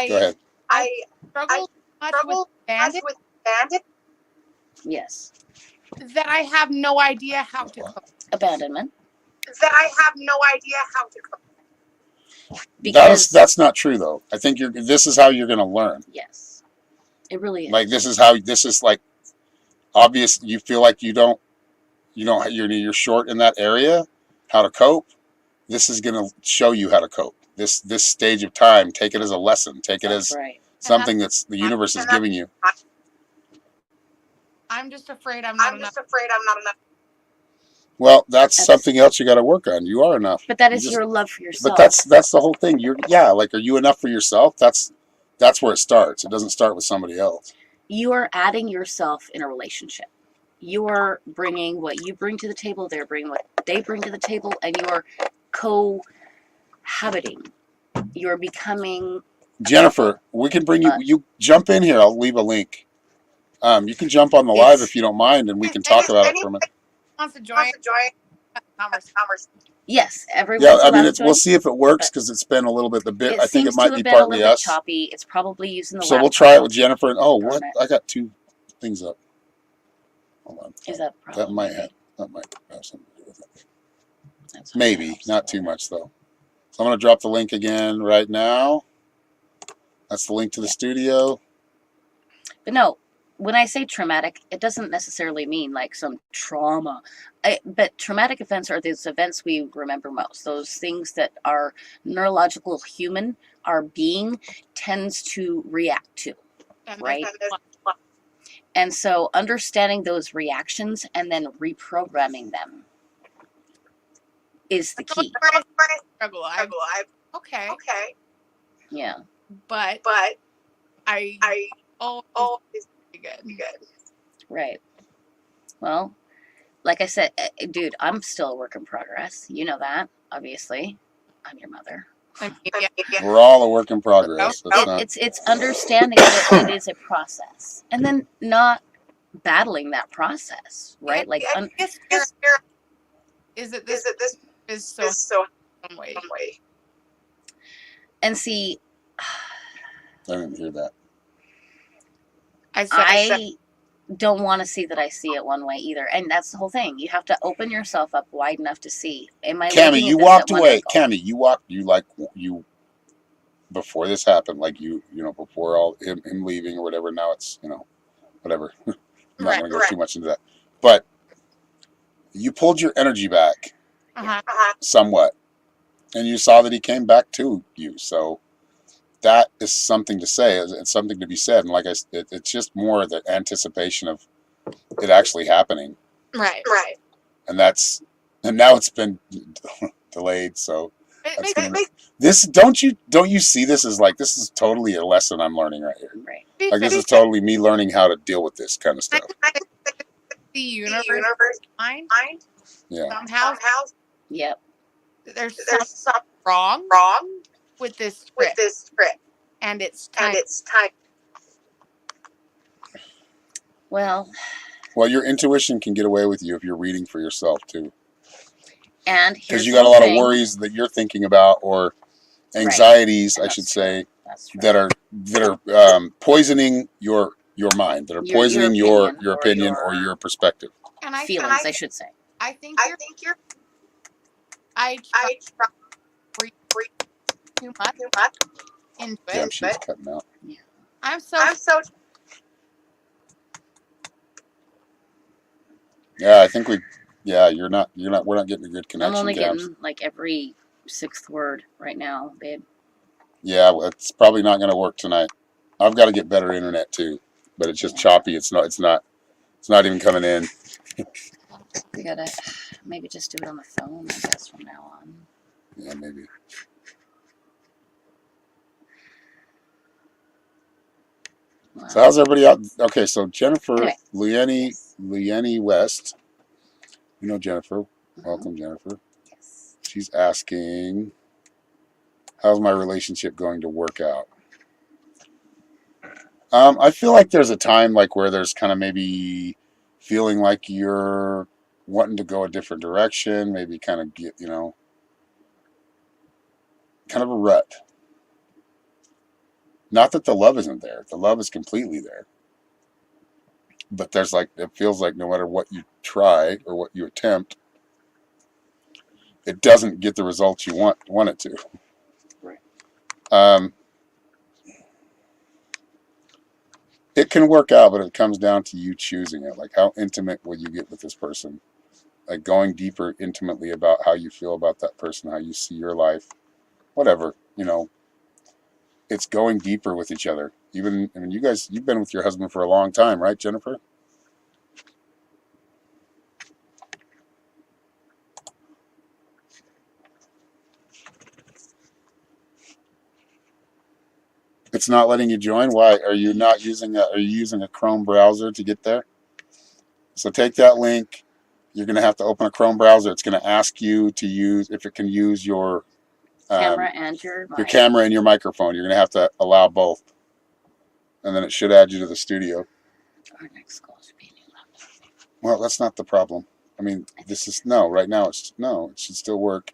go ahead. I struggle much with bandit Yes. that I have no idea how to cope. Abandonment. Because that's not true, though. I think this is how you're going to learn. Yes, it really is. Like this is like obvious. You feel like you're short in that area. How to cope? This is going to show you how to cope. This stage of time, take it as a lesson. Take it as something that's the universe is giving you. I'm just afraid I'm not enough. Well, that's something else you got to work on. You are enough. But that is your love for yourself. But that's the whole thing. Like, are you enough for yourself? That's where it starts. It doesn't start with somebody else. You are adding yourself in a relationship. You are bringing what you bring to the table. They're bringing what they bring to the table, and you are cohabiting. You are becoming. Jennifer, we can bring you. You jump in here. I'll leave a link. You can jump on the live if you don't mind, and we can talk about it for a minute. Wants to join? Yes, everyone. Yeah, I mean, we'll see if it works, because it's been a little bit. I think it might be partly us. Choppy. It's probably using the. So we'll try it with Jennifer. And what? I got 2 things up. Hold on. Is that a problem? That might have something to do with it. Maybe not too much though. So I'm going to drop the link again right now. That's the link to the studio. But no, when I say traumatic, it doesn't necessarily mean like some trauma. But traumatic events are those events we remember most. Those things that our neurological human, our being, tends to react to, right? And so understanding those reactions and then reprogramming them is the key. Okay. Yeah. But I always good. Right. Well, like I said, dude, I'm still a work in progress. You know that, obviously. I'm your mother. We're all a work in progress. It's understanding that it is a process, and then not battling that process, right? Like, is that this is so one way. And see, I didn't hear that. I don't want to see that I see it one way either, and that's the whole thing. You have to open yourself up wide enough to see. Am I? Cammy, you walked away. Cammy, you before this happened, like before all him leaving or whatever. Now it's whatever. I'm not going to go too much into that, but you pulled your energy back somewhat, and you saw that he came back to you. So that is something to say. It's something to be said, and it's just more the anticipation of it actually happening. Right. And now it's been delayed. So don't you see this as like, this is totally a lesson I'm learning right here. Right. Like, this is totally me learning how to deal with this kind of stuff. The universe mind. Yeah. Somehow Yep. There's something wrong with this script, and it's time. Well, Well, your intuition can get away with you if you're reading for yourself too, and because here's you got a the lot of thing. worries that you're thinking about, or anxieties, I should say, that are poisoning your mind, that are poisoning your opinion or your perspective. And I Feelings, I should say. I think you're. I try to read too much into it. Damn, she's cutting out. Yeah. I'm so. Yeah, I think we're not getting a good connection. I'm only Gabs. getting like every 6th word right now, babe. Yeah, well, it's probably not going to work tonight. I've got to get better internet too, but it's just choppy. It's not even coming in. We gotta maybe just do it on the phone, I guess, from now on. Yeah, maybe. Wow. So how's everybody out? Okay, so Jennifer, Anyway. Liani West. You know Jennifer. Welcome, Jennifer. Yes. She's asking, how's my relationship going to work out? I feel like there's a time like where there's kind of maybe feeling like you're wanting to go a different direction, maybe kind of get, kind of a rut. Not that the love isn't there. The love is completely there. But there's like, it feels like no matter what you try or what you attempt, it doesn't get the results you want it to. Right. It can work out, but it comes down to you choosing it. Like, how intimate will you get with this person? Like, going deeper intimately about how you feel about that person, how you see your life, whatever, it's going deeper with each other. Even, I mean, you've been with your husband for a long time, right, Jennifer? It's not letting you join. Why? Are you using a Chrome browser to get there? So take that link. You're going to have to open a Chrome browser. It's going to ask you to use, if it can use your Camera and your mic. Your camera and your microphone. You're going to have to allow both. And then it should add you to the studio. Our next goal should be a new laptop. Well, that's not the problem. I mean, right now it should still work.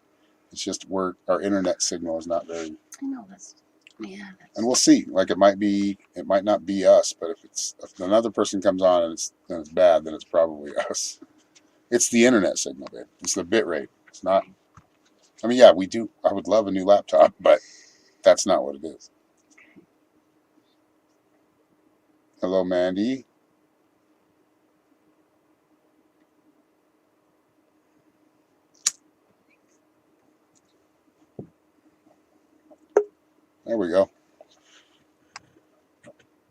It's just our internet signal is not very. I know and we'll see. Like, it might not be us, but if another person comes on and it's bad, then it's probably us. It's the internet signal, babe. It's the bit rate. It's not. I mean, yeah, we do. I would love a new laptop, but that's not what it is. Hello, Mandy. There we go.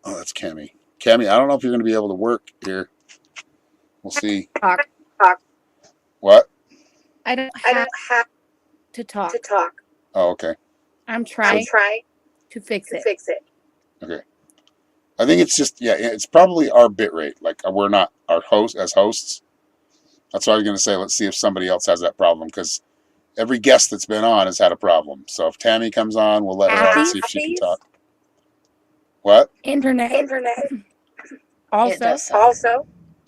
Oh, that's Cammy. Cammy, I don't know if you're going to be able to work here. We'll see. Talk. What? I don't have to talk. Oh, okay. I'm trying to fix it. Okay. I think it's just, it's probably our bit rate. Like, we're not our hosts. That's what I was going to say. Let's see if somebody else has that problem, because every guest that's been on has had a problem. So if Tammy comes on, we'll let her on and see if she can talk. What? Internet. Also.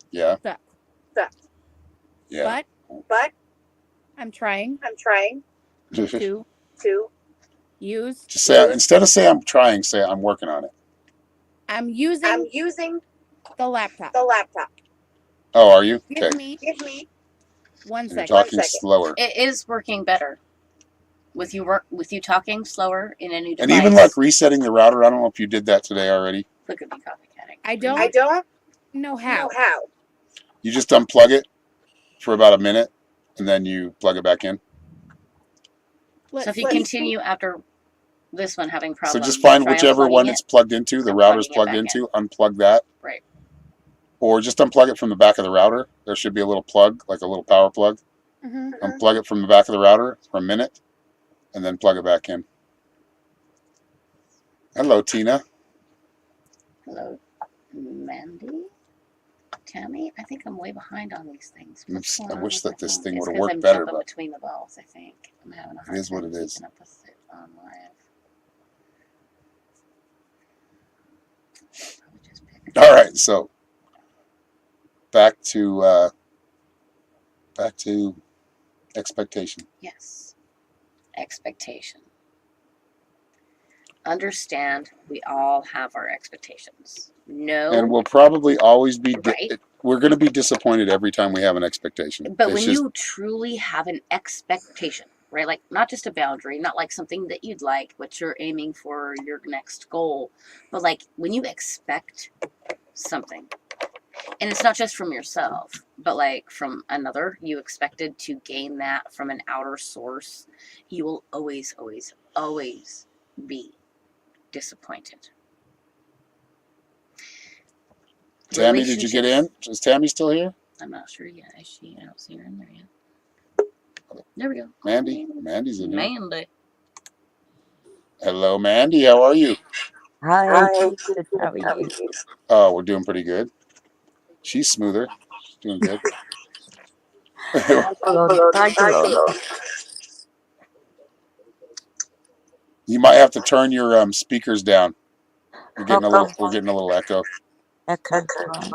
Yeah. Sucks. Yeah. But I'm trying to use. Just say, instead of say I'm trying, say I'm working on it. I'm using the laptop. Oh, are you? Okay. Give me 1 And second. you're talking slower. It is working better with you talking slower in a new device. And even like resetting the router, I don't know if you did that today already. Look at me copycatting. I don't know how. You just unplug it for about a minute, and then you plug it back in. So if you continue after this one having problems, so just find try whichever unplugging one it it's plugged into, the router's plugged into, unplug that. Right. Or just unplug it from the back of the router. There should be a little plug, like a little power plug. Mm-hmm. Unplug it from the back of the router for a minute, and then plug it back in. Hello, Tina. Hello, Mandy. Tammy, I think I'm way behind on these things. I wish that this thing It's would have 'cause worked I'm better, jumping but between the balls. I think I'm having a hard it is what time it is. keeping up with it on live. Probably just pick All right, so back to expectation. Yes, expectation. Understand we all have our expectations. No, And we'll probably always be right. we're going to be disappointed every time we have an expectation. But It's when just, you truly have an expectation, right? Like not just a boundary, not like something that you'd like, what you're aiming for your next goal, but like when you expect something, and it's not just from yourself, but like from another, you expected to gain that from an outer source, you will always, always, always be disappointed. Tammy, did you get in? Is Tammy still here? I'm not sure yet. Is she? I don't see her in there yet. There we go. Mandy's in here. Mandy. Hello, Mandy. How are you? Hi, good. How are you? Oh, we're doing pretty good. She's smoother. She's doing good. Thank you, Lord. You might have to turn your speakers down. We're getting a little echo. Echo time.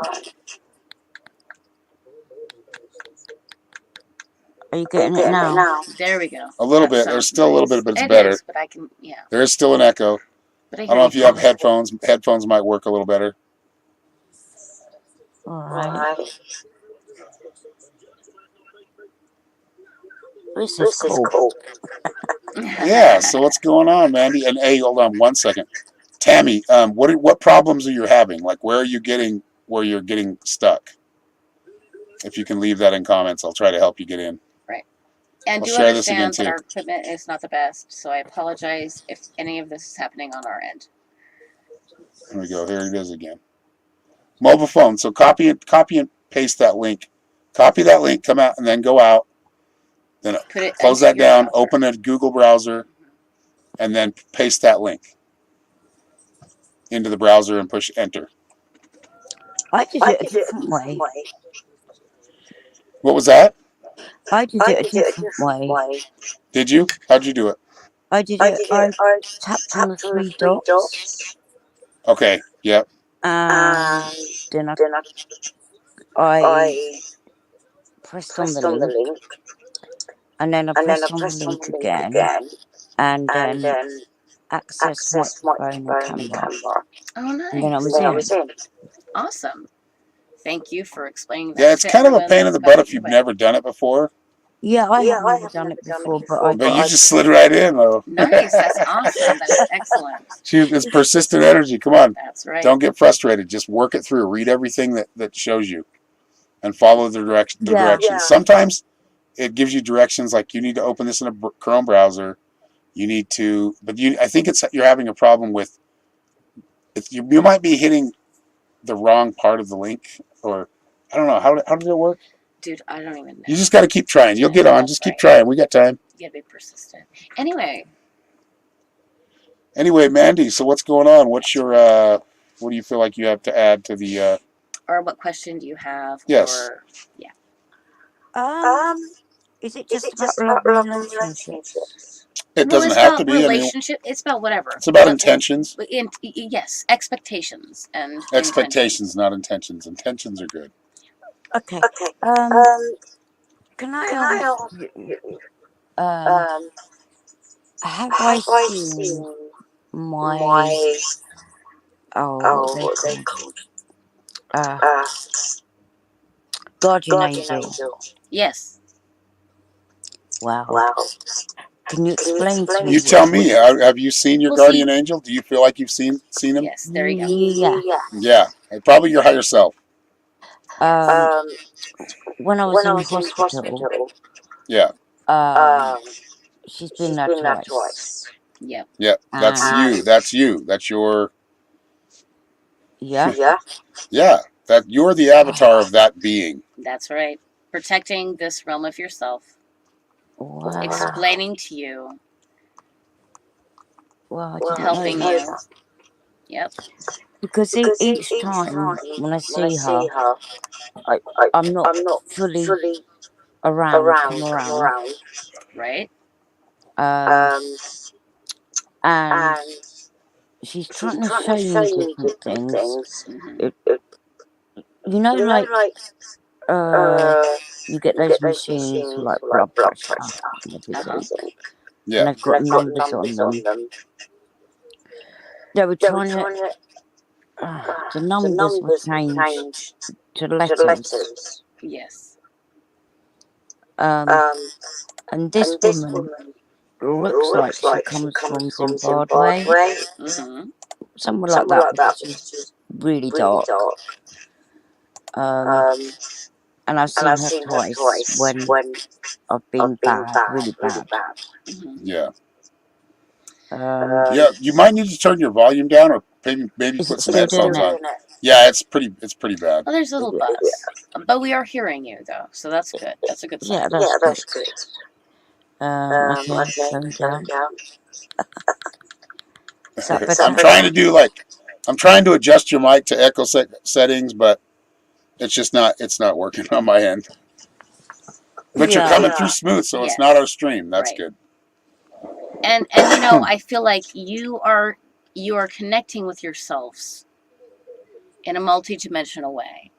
Are you getting it now? There we go. A little bit. There's still a little bit, but it's better. But I can, yeah. There is still an echo. But I I don't know if you fine. have headphones. Headphones might work a little better. All right. This is cool. Yeah. So what's going on, Mandy? And hey, hold on 1 second. Tammy, what problems are you having? Like, where you're getting stuck? If you can leave that in comments, I'll try to help you get in. Right. And I'll do share this again understand that too. our equipment is not the best, so I apologize if any of this is happening on our end. Here we go. Here it is again. Mobile phone. So copy and paste that link. Copy that link, come out, and then go out. Then close that down. Browser. Open a Google browser, and then paste that link into the browser and push enter. I did it a different way. What was that? I did it a different way. Did you? How'd you do it? I tapped on the three dots. Okay. Yep. And then I pressed on the link. And then I pressed on the link again. And then access microphone and camera. Oh, nice. And then I was in. Awesome. Thank you for explaining that. Yeah, it's kind of a pain in the butt if you've never done it before. Yeah, I have never done it before, but you just slid right in, though. Nice. That's awesome. That is excellent. It's persistent energy. Come on. That's right. Don't get frustrated. Just work it through. Read everything that shows you, and follow the directions. Yeah. Sometimes it gives you directions like you need to open this in a Chrome browser. You need to, but I think you're having a problem with. You might be hitting the wrong part of the link, or I don't know how did it work. Dude, I don't even know. You just got to keep trying. You'll get on. Just keep trying. We got time. You gotta be persistent. Anyway, Mandy. So what's going on? What's your what do you feel like you have to add to the? Or what question do you have? Yes. Or, yeah. Is it just about relationships? It doesn't have to be. Relationship. It's about whatever. It's about intentions. Yes, expectations and expectations, not intentions. Intentions are good. Okay. Can I ask you? Have I seen my what are they called? Guardian angel. Yes. Wow. Can you explain to me? You tell me. Have you seen your guardian angel? Do you feel like you've seen him? Yes. There you go. Yeah. Probably your higher self. When I was in hospital. Yeah. She's been there twice. Yep. Yeah. That's you. That's you. That's your. Yeah. Yeah. That you're the avatar of that being. That's right. Protecting this realm of yourself. Wow. Explaining to you. Well, helping you. Yep. Because each time when I see her, I'm not fully come around, Right. um, and she's trying to show me different things. Hmm. It, like, you get those machines for like blood pressure and Uh-huh. everything, Yeah. and they've got numbers on them. They were trying to, the numbers were changed to letters. Yes. Um, and this woman looks like she comes from Zimbabwe, Hmm. somewhere like that, because she's really dark. Um, and I've seen her twice when I've been bad, really bad. Hmm. Yeah. Um, Yeah. You might need to turn your volume down, or maybe is put it some still doing headphones it? on. Yeah, it's pretty bad. Well, there's a little buzz, but we are hearing you though, so that's good. That's a good sign. Yeah, that's good. Okay, turn down. Is that better? I'm trying to adjust your mic to echo settings, but it's not working on my end. But you're Yeah. coming through smooth, so it's Yes. not our stream. That's Right. good. And I feel like you are connecting with yourselves in a multi-dimensional way.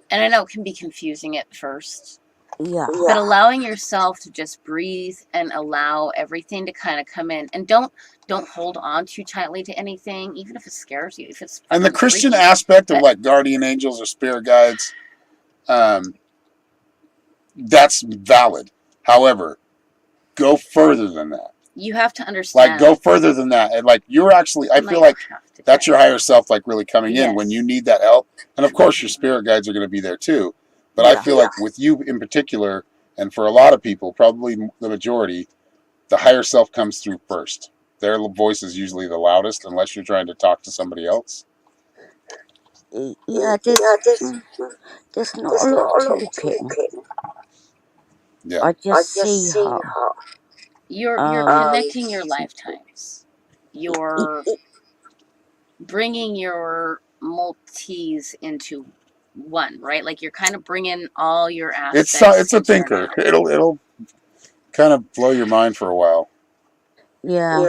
And I know it can be confusing at first, Yeah. but allowing yourself to just breathe and allow everything to kind of come in, and don't hold on too tightly to anything, even if it scares you, if it's And the Christian freaky. aspect of like guardian angels or spirit guides, that's valid. However, go further than that. You have to understand. Like go further than that, and like you're actually, I feel like that's your higher self, like really coming in when you need that help. And of course, your spirit guides are going to be there too. But I feel like with you in particular, and for a lot of people, probably the majority, the higher self comes through first. Their voice is usually the loudest, unless you're trying to talk to somebody else. Yeah, there's not a lot of talking. Yeah. I just see her. You're connecting your lifetimes. You're bringing your multis into one, right? Like you're kind of bringing all your aspects. It's a thinker. It'll kind of blow your mind for a while. Yeah.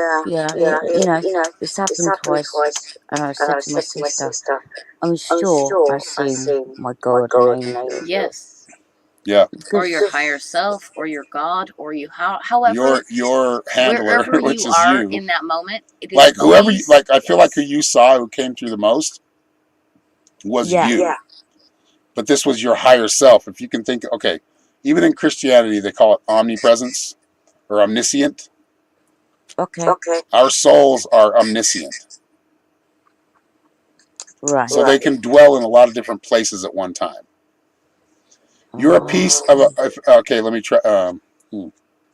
It's happened twice, and I said to my sister, I'm sure I've seen my guardian angel. Yes. Yeah. Or your higher self, or your God, or you however your handler, wherever which you is are you. in that moment. It is Like whoever, always, like I feel like who you saw who came through the most was you. Yeah. But this was your higher self. If you can think, okay, even in Christianity they call it omnipresence or omniscient. Okay. Our souls are omniscient. Right. So they can dwell in a lot of different places at one time. You're a piece of okay, let me try.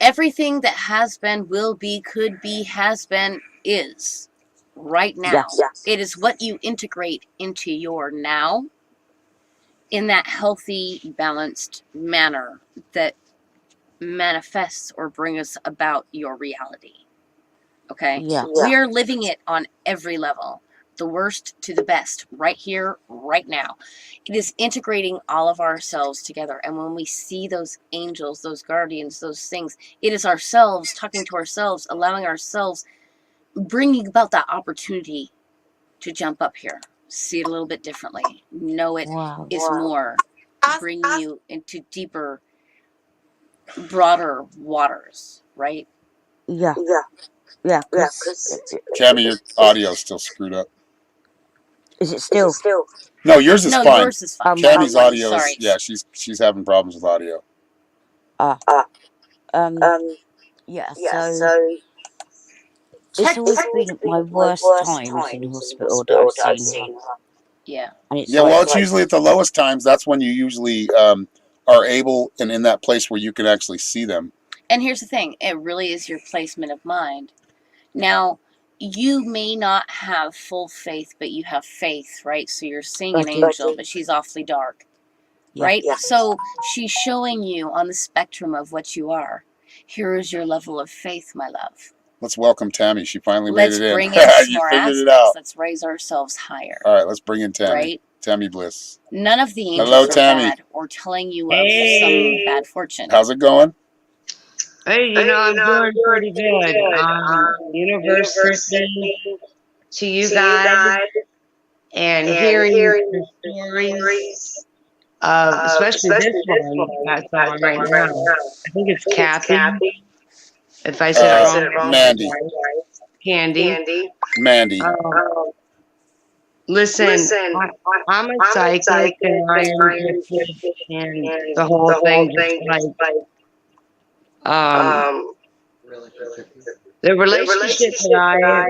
everything that has been, will be, could be, has been, is right now. Yes. It is what you integrate into your now in that healthy, balanced manner that manifests or brings about your reality. Okay? Yeah. We are living it on every level, the worst to the best, right here, right now. It is integrating all of ourselves together. And when we see those angels, those guardians, those things, it is ourselves talking to ourselves, allowing ourselves, bringing about that opportunity to jump up here, see it a little bit differently, know it is more, bring you into deeper, broader waters, right? Yeah. Yeah. Because Cammy, your audio's still screwed up. is it still? No, yours is No, fine. yours is fine. Cammy's Mine, audio sorry. is, yeah, she's having problems with audio. Yeah. So it's always been my worst times in hospital that I've seen her. Yeah. And it's Yeah, well, it's usually at the lowest times. That's when you usually are able and in that place where you can actually see them. And here's the thing, it really is your placement of mind. Now, you may not have full faith, but you have faith, right? So you're seeing an angel, but she's awfully dark, right? So she's showing you on the spectrum of what you are. Here is your level of faith, my love. Let's welcome Tammy. She finally Let's made it in. bring in You more figured it aspects. out. Let's raise ourselves higher. All right, let's bring in Tammy. Right? Tammy Bliss. None of the Hello, angels are Tammy. bad or telling you of some bad fortune. How's it going? Hey, I'm doing pretty good. Universe sent me to you guys and hearing the stories of, especially this one that's on right now. I think it's Kathy. If I said it wrong, Mandy. Candy. Mandy. Listen, I'm a psychic and I am gifted, and the whole thing just the relationship that I have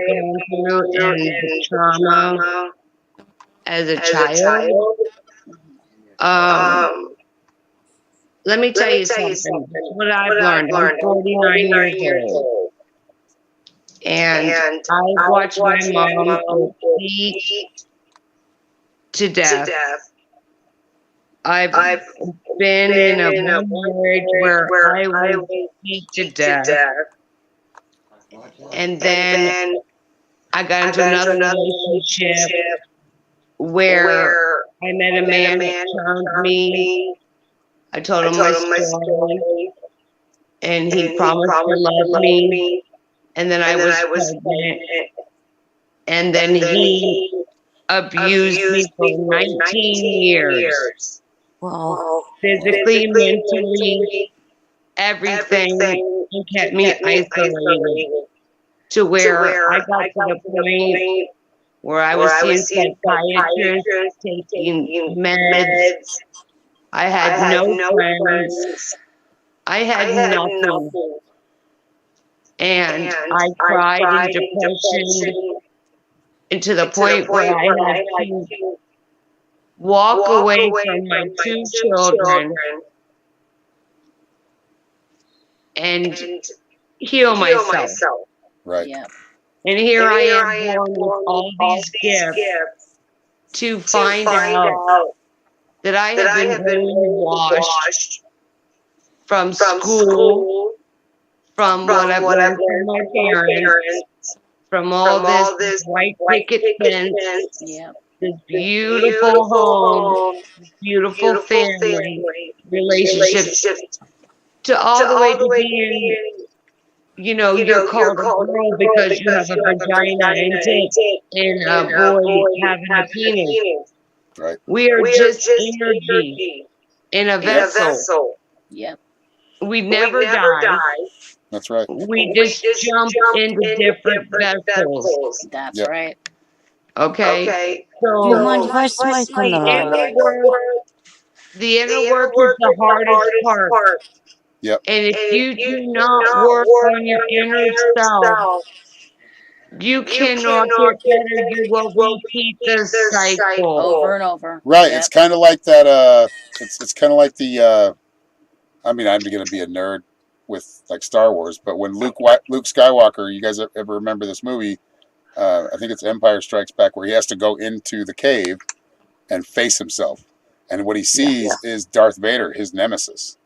gone through and the trauma as a child. Let me tell you something. That's what I've learned. I'm 49 years old. And I've watched my mom get beat to death. I've been in a marriage where I was beat to death. And then I got into another relationship where I met a man that charmed me. I told him my story, and he promised to love me. And then I was pregnant, and then he abused me for 19 years. Wow. Physically, mentally, everything, and kept me isolated to where I got to the point where I was seeing psychiatrists, taking meds. I had no friends. I had nothing. And I cried in depression, and to the point where I had to walk away from my 2 children and heal myself. Right. Yeah. And here I am born with all these gifts to find out that I have been brainwashed from school, from what I've learned from my parents, from all this white picket fence, Yeah. this beautiful home, beautiful family, relationships, to all the way to being, you're called a girl because you have a vagina and tits, and a boy having a penis. Right. We are just energy in a vessel. Yep. We never die. That's right. We just jump into different vessels. That's Yep. right. Okay? Do you So mind if I smoke on the line? the inner work is the hardest part. Yep. And if you do not work on your inner self, you cannot get better. You will repeat the cycle. Over and over. Right. Yep. It's kind of like that. It's kind of like the. I mean, I'm going to be a nerd with like Star Wars, but when Luke Skywalker, you guys ever remember this movie? I think it's Empire Strikes Back, where he has to go into the cave and face himself, and what he sees is Darth Vader, his nemesis,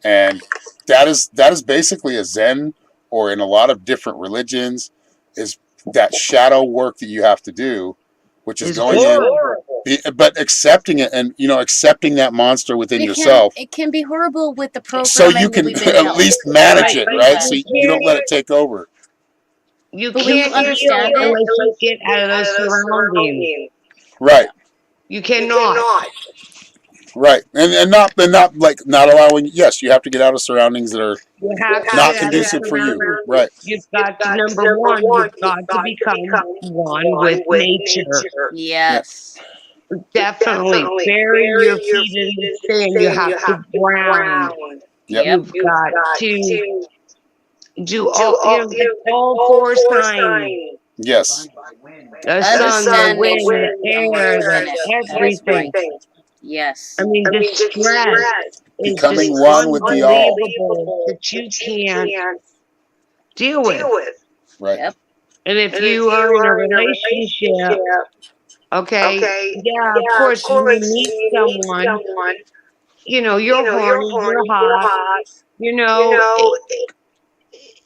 and that is basically a Zen, or in a lot of different religions, is that shadow work that you have to do, which is going in, but accepting it, and accepting that monster within yourself. It can be horrible with the program. So you can at least manage it, right? So you don't let it take over. You But when you can't understand it, unless you get out of those surroundings. Right. You cannot. Right. And not like not allowing. Yes, you have to get out of surroundings that are You have to not get conducive for you. Right. You've got to, number one, you've got to become one with nature. yes. Definitely bury your feet in the sand. You have to ground. Yep. You've got to do all 4 signs. Yes. The sun, the wind, the air, the everything. Yes. I mean, the stress is Becoming just one with the all. unbelievable that you can't deal with. Right. Yep. And if you are in a relationship, okay, yeah, of course, when you meet someone, you're horny, you're hot,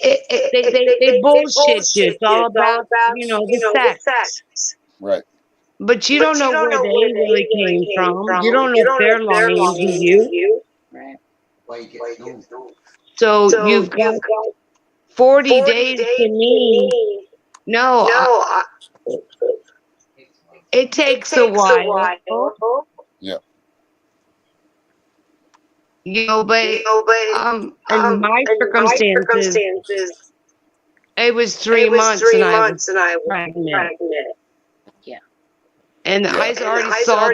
They bullshit you. It's all about, the sex. Right. But you don't know where they really came from. You don't know if they're lying to you. Right. So you've got 40 days to me. No, it takes a while. Yeah. But in my circumstances, it was 3 months and I was pregnant. Yeah. And the eyes already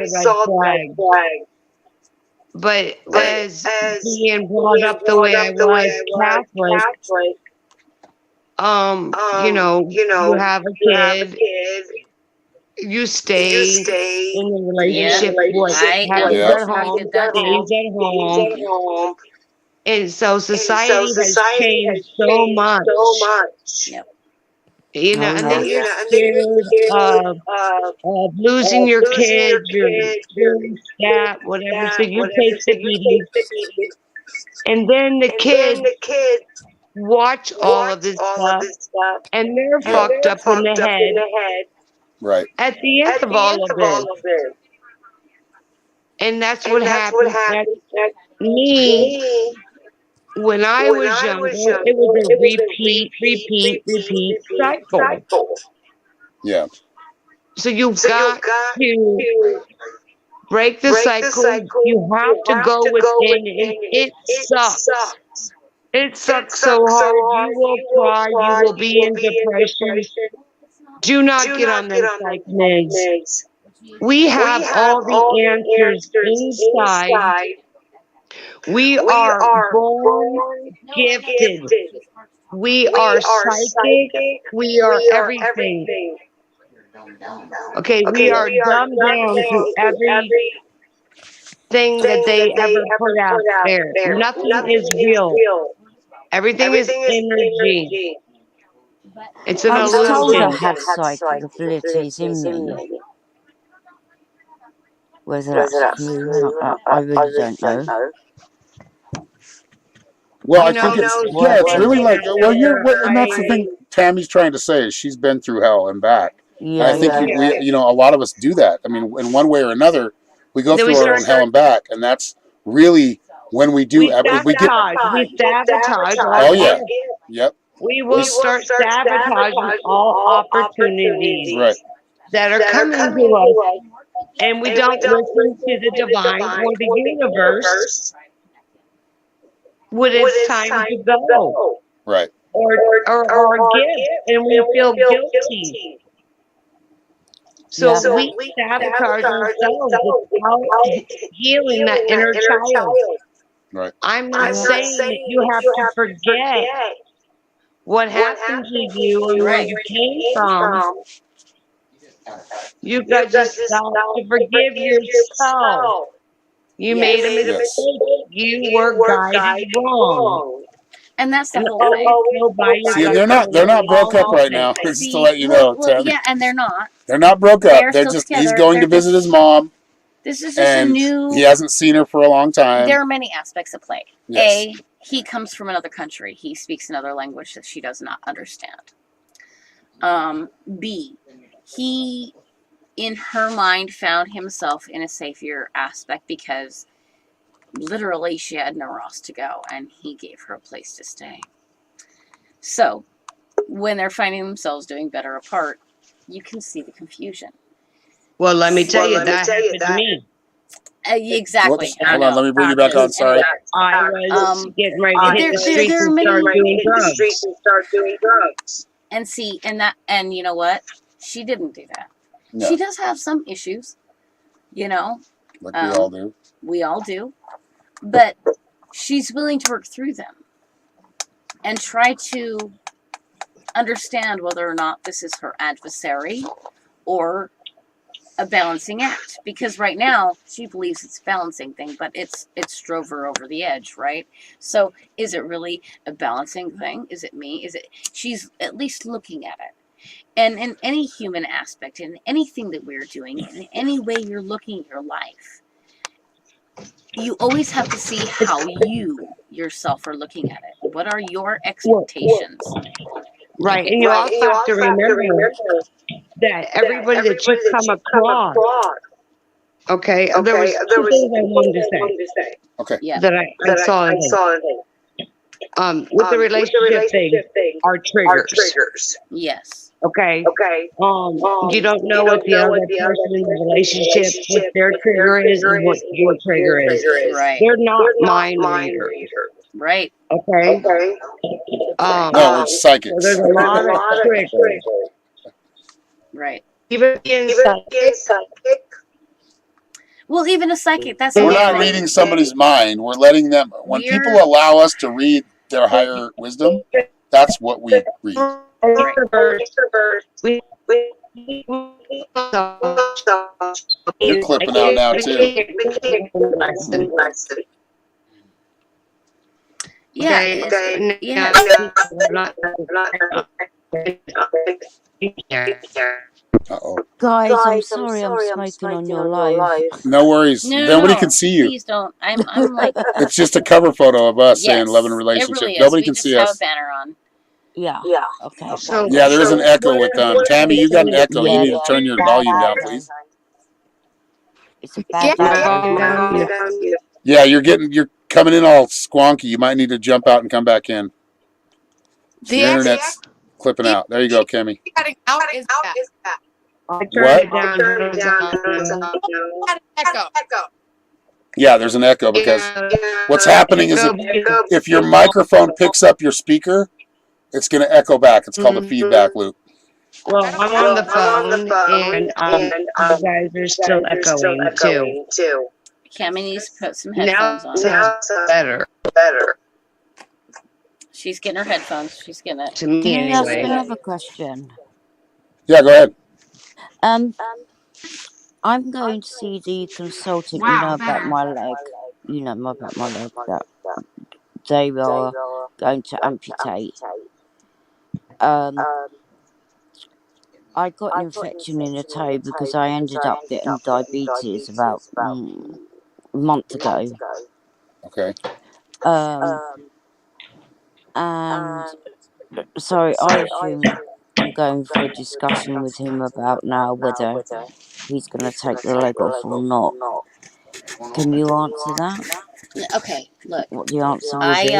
saw the red flag. But as being brought up the way I was, Catholic, you have a kid, you stay in the relationship, what I happens Yeah. at home, stays at home. And so society has changed so much, Yep. Oh, and then yeah. you're scared of losing your kid, your stat, whatever. So you take the beating. And then the kids watch all of this stuff and they're Yeah. fucked up in the head Right. at the end of all of this. And that's what happened at me when I was younger. It was a repeat cycle. Yeah. So you've got to break the cycle. You have to go within, and it sucks. It sucks so hard. You will cry. You will be in depression. Do not get on them psych meds. We have all the answers inside. We are born gifted. We are psychic. We are everything. Okay, we are dumbed down to everything that they ever put out there. Nothing is real. Everything is energy. It's an I was told I illusion. had psychic abilities in me. Whether that's true, I really don't know. Well, I You know, think it's she's it's really working like, out well, there. and that's the thing Tammy's trying to say is she's been through hell and back, and I Yeah, think yeah. a lot of us do that. I mean, in one way or another, we go Then we through our start, own hell and back, and that's really when we do. we We get. sabotage our Oh yeah. gifts. Yep. We will start sabotaging all opportunities Right. that are coming to us, and we don't listen to the divine or the universe when it's time to go, Right. or our gifts, and we feel guilty. Yeah. So we sabotage ourselves without healing that inner child. Right. I'm not Yeah. saying that you have to forget what happened to you and where Right. you came from. You got just got to forgive yourself. You made a mistake. You were guided wrong. And that's the And whole thing. always go by your See, and gut they're not broke up right instinct. now. Just to See, let you know, Tammy. yeah, and they're not. They're not broke up. They're They're still just together. he's going to visit his mom, This is just and he hasn't seen her for a long time. There are many aspects at play. Yes. A, he comes from another country. He speaks another language that she does not understand. B, he, in her mind, found himself in a safer aspect because literally she had nowhere else to go, and he gave her a place to stay. So, when they're finding themselves doing better apart, you can see the confusion. Well, let me tell you, that happened to me. Exactly. Whoops, hold on, let me bring you back on. Sorry. I was getting ready to hit the streets there are and many start doing drugs. And see, and you know what? She didn't do that. No. She does have some issues, Like we all do. We all do. But she's willing to work through them and try to understand whether or not this is her adversary or a balancing act. Because right now she believes it's a balancing thing, but it's drove her over the edge, right? So is it really a balancing thing? Is it me? Is it? She's at least looking at it. And in any human aspect, in anything that we're doing, in any way you're looking at your life, you always have to see how you yourself are looking at it. What are your expectations? Right. And you also have to remember that everybody that you come across, okay, there was two things I wanted to say Okay. Yeah. that I saw today. With the relationship thing are triggers. Yes. Okay. You don't know what the other person in the relationship, what their trigger is what your trigger is. Right. They're not mind readers. Right. Okay. No, we're So psychics. there's a lot of triggers. Right. Even being psychic, Well, even a psychic, that's We're the not thing. reading somebody's mind. We're letting them. When people We're- allow us to read their higher wisdom, that's what we read. You're clipping out now too. Yeah. Okay. Yeah. Uh-oh. Guys, I'm sorry I'm smoking on your live. No worries. No, Nobody can see you. Please don't. I'm like. It's just a cover photo of us saying love and Yes, relationship. It really is. Nobody We can just see have us. a banner on. Yeah. Okay. So Yeah, there is an echo with Tammy. You got an echo. You Yeah, need to turn your bad volume down, echo. please. It's a bad echo. Yeah, you're coming in all squonky. You might need to jump out and come back in. Your internet's clipping out. There you go, Kimmy. Cutting out is bad. I What? turned it down. Echo. Yeah, there's an echo because what's happening is if your microphone picks up your speaker, it's going to echo back. It's called a feedback loop. Well, I'm on the phone, and you guys are still echoing too. Cammy needs to put some Now headphones it on. sounds better She's getting her headphones. She's getting it. to me Can I ask anyway. another question? Yeah, go ahead. I'm going to see the consultant, about my leg. About my leg that they are going to amputate. I got an infection in the toe because I ended up getting diabetes about a month ago. Okay. And so I assume I'm going for a discussion with him about now whether he's going to take the leg off or not. Can you answer that? Okay, look. What the answer will be?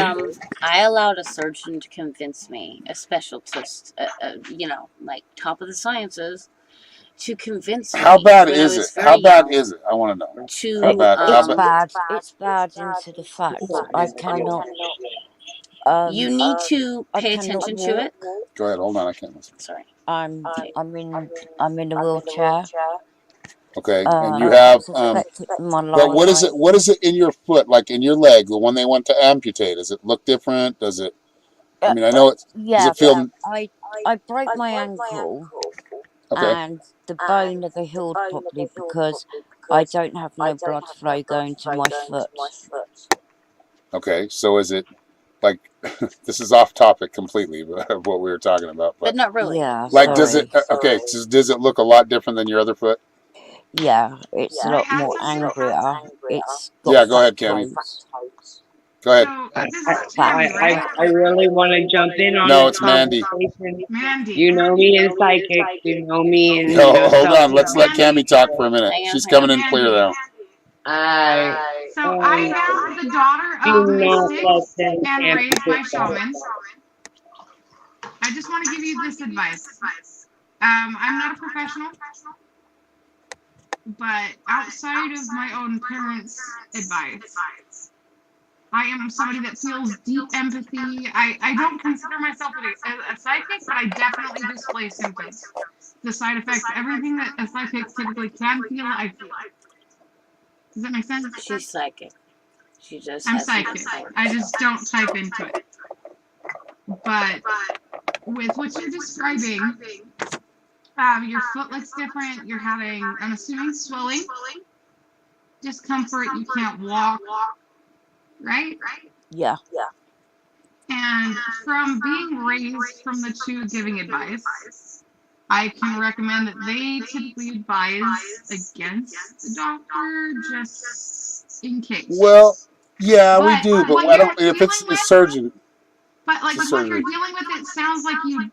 I allowed a surgeon to convince me, a specialist, like top of the sciences, to convince me. How bad is it? How bad is it? I want to know. How bad? It's bad. It's bad into the fact I cannot. You need to pay attention to it. Go ahead. Hold on. I can't listen. Sorry. I'm in a wheelchair. Okay, and you have my but what is it? What is it in your foot, like in your leg, the one they want to amputate? Does it look different? Does it? I mean, I know it's. Yeah, does it feel? I broke my ankle, Okay. and the bone never healed properly because I don't have no blood flow going to my foot. Okay, so is it like this is off topic completely of what we were talking about, but not really. Yeah. Like, does it? Okay, does it look a lot different than your other foot? Yeah, it's a lot more angrier. It's got yeah. Go ahead, Cammy. Go ahead. I really want to jump in on no, this it's Mandy. Mandy. You know me in psychic. You know me in. No, hold on. Let's let Cammy talk for a minute. She's coming in clear now. So I am the daughter of mystics and raised by shamans. I just want to give you this advice. I'm not a professional, but outside of my own parents' advice, I am somebody that feels deep empathy. I don't consider myself a psychic, but I definitely display symptoms. The side effects, everything that a psychic typically can feel, I feel. Does that make sense? She's psychic. She just. I'm psychic. I just don't type into it. But with what you're describing, your foot looks different. You're having, I'm assuming, swelling, discomfort. You can't walk, right? Yeah. And from being raised from the two giving advice, I can recommend that they typically advise against the doctor, just in case. Well, yeah, we But do, but what I you're don't. If dealing it's with, surgery, but like it's a with what surgery. you're dealing with, it sounds like you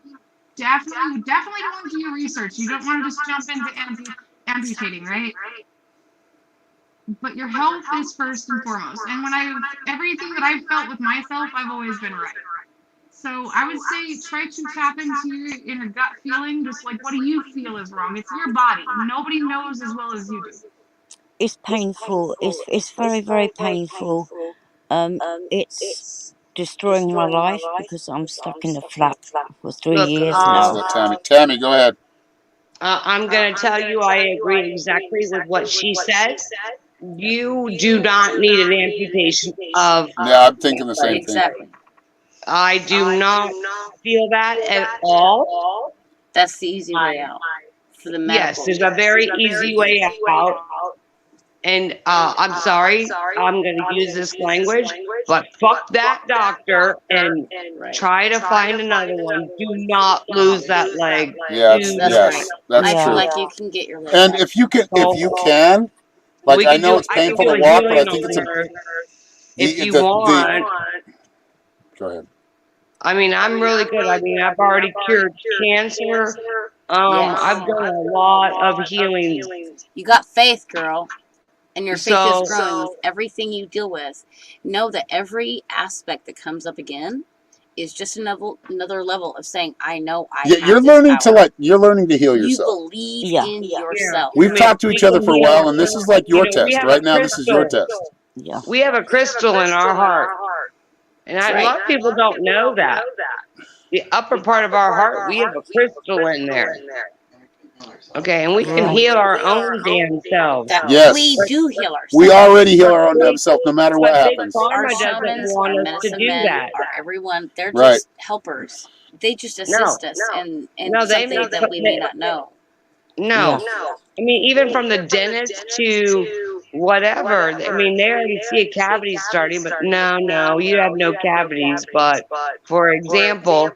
definitely want to do your research. You don't want to just jump into amputating, right? But your health is first and foremost. And everything that I've felt with myself, I've always been right. So I would say try to tap into your inner gut feeling, just like what do you feel is wrong? It's your body. Nobody knows as well as you do. It's painful. It's very, very painful. It's destroying my life because I'm stuck in the flat for 3 Look, years Let's now. let Tammy. Tammy, go ahead. I'm going to tell you I agree exactly with what she said. You do not need an amputation of Yeah, I'm thinking the same leg. thing. Exactly. I do not feel that at all. That's the easy way out for the Yes, medical. there's a very easy way out. And I'm sorry, I'm going to use this language, but fuck that doctor and Right. try to find another one. Do not lose that leg. Yeah, Do That's not. right. that's I feel true. like you can get your leg And back. if you can, like We I could know do. it's I could painful do to a walk, but I healing think on it's a her if the you the want. Go ahead. I mean, I'm really good. I mean, I've already cured cancer. Yes. I've done a lot of healings. You got faith, girl. And your faith So is growing with everything you deal with. Know that every aspect that comes up again is just another level of saying, I know I Yeah, have you're this learning power. you're learning to heal You yourself. believe Yeah. in yeah, yourself. We've I mean, talked to we each other can for a heal while, and this is like your we test. have Right a now, this is your crystal. test. Yeah. We have a crystal in our heart, and That's a right. lot of people don't know that. The upper part of our heart, we have a crystal in there. Okay, and we can Right. heal our own damn selves. That Yes. we do heal ourselves. We already heal our own damn self, no matter what But Big happens. Our Pharma doesn't shamans, want our us to medicine do men, that. our everyone, they're Right. just helpers. They just No, assist us in no, they something make that we may not know. no. Yeah. I mean, even from the dentist to whatever. I mean, they already see a cavity starting, but no, you have no cavities. But for example,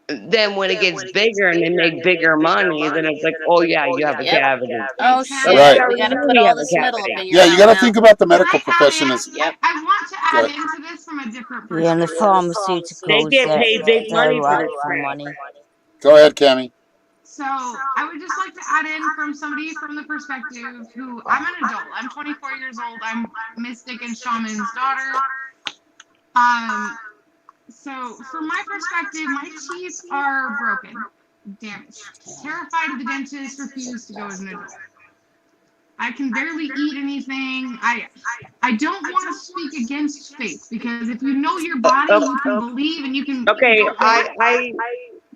then when it gets bigger and they make bigger money, then it's like, oh yeah, you have a Yep. cavity. Oh Exactly. shit, Right. we gotta put We all have a this metal up cavity. in your Yeah, you mouth got to now. think about the Can medical I add profession in? as. Yep. I want to Go add ahead. into this from a different Yeah, and the perspective. They pharmaceuticals, get paid big money they're for out this for crap. money. Go ahead, Cammy. So I would just like to add in from somebody from the perspective who I'm an adult. I'm 24 years old. I'm Mystic and Shaman's daughter. So from my perspective, my teeth are broken, damaged. Terrified of the dentist, refused to go as an adult. I can barely eat anything. I don't want to speak against faith because if you know your body, you can believe and you can Okay, go on.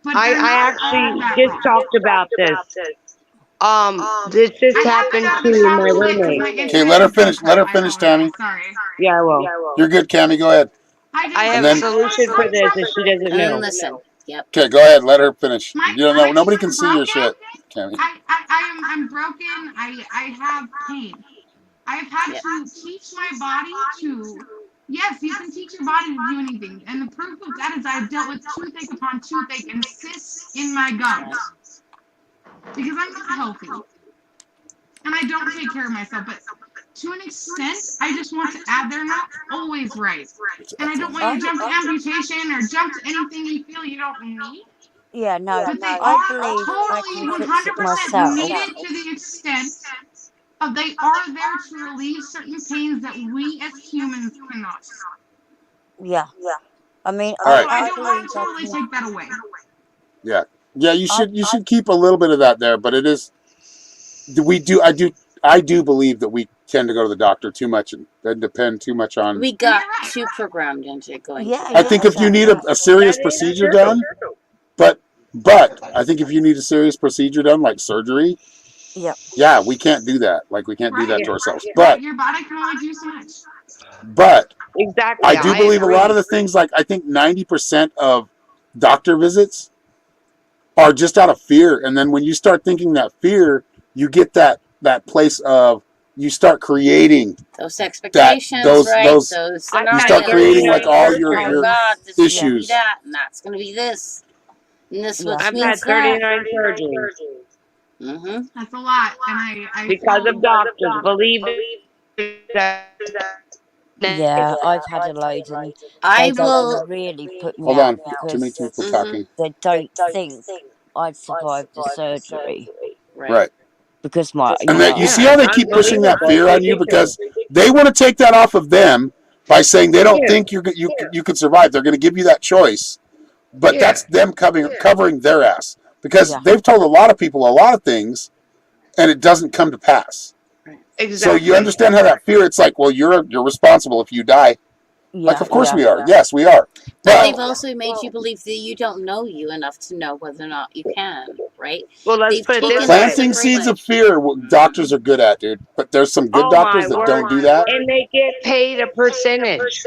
But I they're not actually all that just wrong. talked about this. This just I have to happened have to this my conversation because roommate. my Okay, internet let her is so finish. Let poor. her I finish, Tammy. apologize. Sorry. Yeah, well, You're good, Cammy. Go ahead. I I have And a then- solution for this, and she doesn't And then know. listen. Yep. Okay, go ahead. Let her finish. My You don't know. teeth Nobody are can see your broken. shit, Cammy. I'm broken. I have pain. I've had Yep. to teach my body to. Yes, you can teach your body to do anything, and the proof of that is I've dealt with toothache upon toothache and cysts in my gums because I'm not healthy and I don't take care of myself. But to an extent, I just want to add they're not always right, and I don't want you to jump to amputation or jump to anything you feel you don't need. Yeah, no, But they I are believe I totally can fix it 100% myself. needed to the extent of they are there to relieve certain pains that we as humans cannot. Yeah. I mean, All right. So I I don't believe want to I totally can. take that away. Yeah. Yeah, you I should keep a little bit of that there, but it is I do believe that we tend to go to the doctor too much and depend too much on. We got too programmed into going Yeah, to I the think yeah, if you need exactly. a serious That is procedure true. done, but I think if you need a serious procedure done, like surgery, Yep. yeah, we can't do that. Like we can't do that to ourselves. Right, your body can only do so much. But Exactly. I do believe agree. a lot of the things, like I think 90% of doctor visits are just out of fear, and then when you start thinking that fear, you get that place of you start creating those expectations, right? those Those I've you had start scenarios. 39 creating like all your Oh surgeries. God, this is gonna be issues. that, and that's gonna be this, and this Yeah. I've means had that. 39 surgeries Mm-hmm. That's a lot, and I because feel of doctors. Believe it Yeah, I've had a load, and I they don't will. really put me Hold out on. Too many because people talking. they don't think I'd survive the surgery Right. because my, And you that you know, see how they keep pushing that fear on you because they want to take that off of them by saying they don't think you could survive. They're going to give you that choice, but that's them covering their ass because Yeah. they've told a lot of people a lot of things, and it doesn't come to pass. Exactly. So you understand how that fear? It's like, well, you're responsible if you die. Like, of course we are. Yes, we are. But they've also made you believe that you don't know you enough to know whether or not you can, right? Well, let's They've put it taken this that way. planting seeds framework. of fear, doctors are good at, dude. But there's some good Oh my doctors that word! don't do that. And they get paid a percentage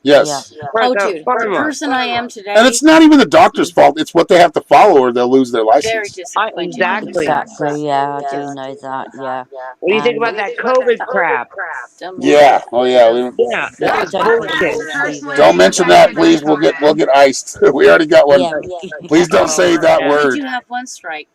Yes. for Oh, the dude, the pharma. person I am And today, it's not even the doctor's fault. It's what they have to follow or they'll lose their very license. disappointed. Exactly. exactly. Yeah, I do know that. Yeah, What do you think and about that COVID crap? Yeah. Oh yeah. Yeah, that was don't I get me bullshit. personally Don't am mention that, affected by please. We'll COVID. get iced. We already got one. yeah. Please don't say that Did word. you have one strike?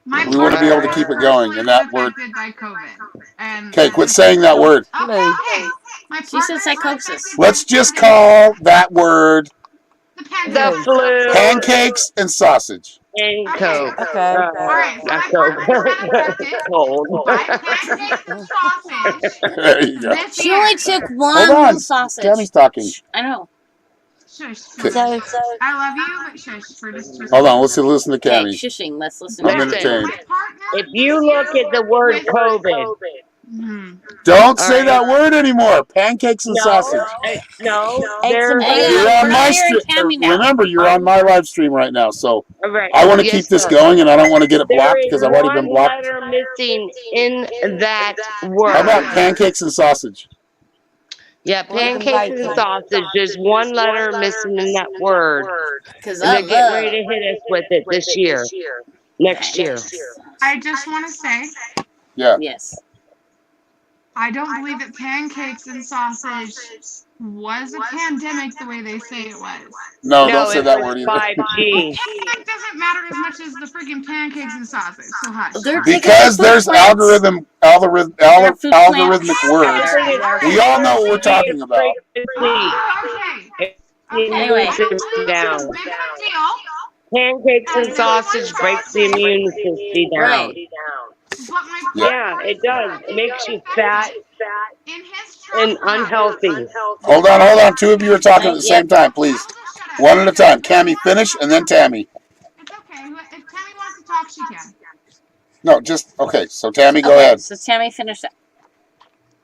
My We want to be able to partner keep it going. personally And was that word. affected by COVID. And Okay, quit saying that word. okay. My She said partners were psychosis. affected Let's by just COVID. call that word The The pandemic. flu pancakes and sausage. and Okay. coke. Okay. All right. So Not my coke. partners got affected Cold. by pancakes and sausage There you go. this She year. only took Hold one on. whole sausage. Tammy's talking. I know. Shush. Okay. Come So on. I love you, but shush. We're Hold on. Let's listen to Okay, Cammy. shushing. Let's listen I'm to Listen, her. entertained. my partner if this you year look at the word with COVID, Don't all say right? that word anymore. Pancakes and sausage. No, ate some they're Hang You're on, bacon. we're on not my hearing stream. Cammy now. Remember, you're on my live stream right now. So all right. I want to Yes, keep this sir. going, and I don't want to get it There blocked is because I've already been one blocked. letter missing in that How word. about pancakes and sausage? Yeah, What and pancakes and bacon. sausage. There's one letter missing in that word, Because and I they're getting ready love to hit us with it this year, next year. I just want to say, Yeah. Yes. I don't believe that pancakes and sausage was a pandemic the way they say it was. No, No, don't say it that was word either. 5G. Pandemic doesn't matter as much as the friggin' pancakes and sausage. So hush. They're hush. taking their Because food there's plants. Their food algorithmic plants. words. Everything is They're- We all know what we're talking about. frequency. Oh, okay. It Okay. Anyway. I moves don't it believe it's down. as big of a deal Pancakes as and sausage everyone breaks tries the to say. immune system down. Right. But my Yeah. Yeah, partner it does. It is makes you fat affected in his and truck route. unhealthy. Hold on. Two of you are talking at the Yep. same time, please. I will just shut up. One at a time. Cammy, finish, and then Tammy. It's okay. If Tammy wants to talk, she can. No, just okay. So Tammy, go Okay, ahead. so Tammy finished that.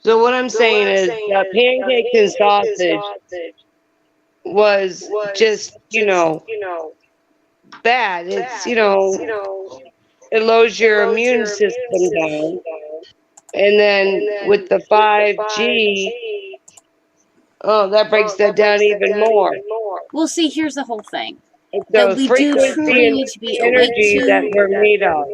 So what I'm saying is pancakes and sausage was just, bad. It's, it lowers your immune system down. And then with the 5G, oh, that breaks that down even more. Well, see, here's the whole thing. It's That the we do frequency truly and need to be awake energy that to we're made of.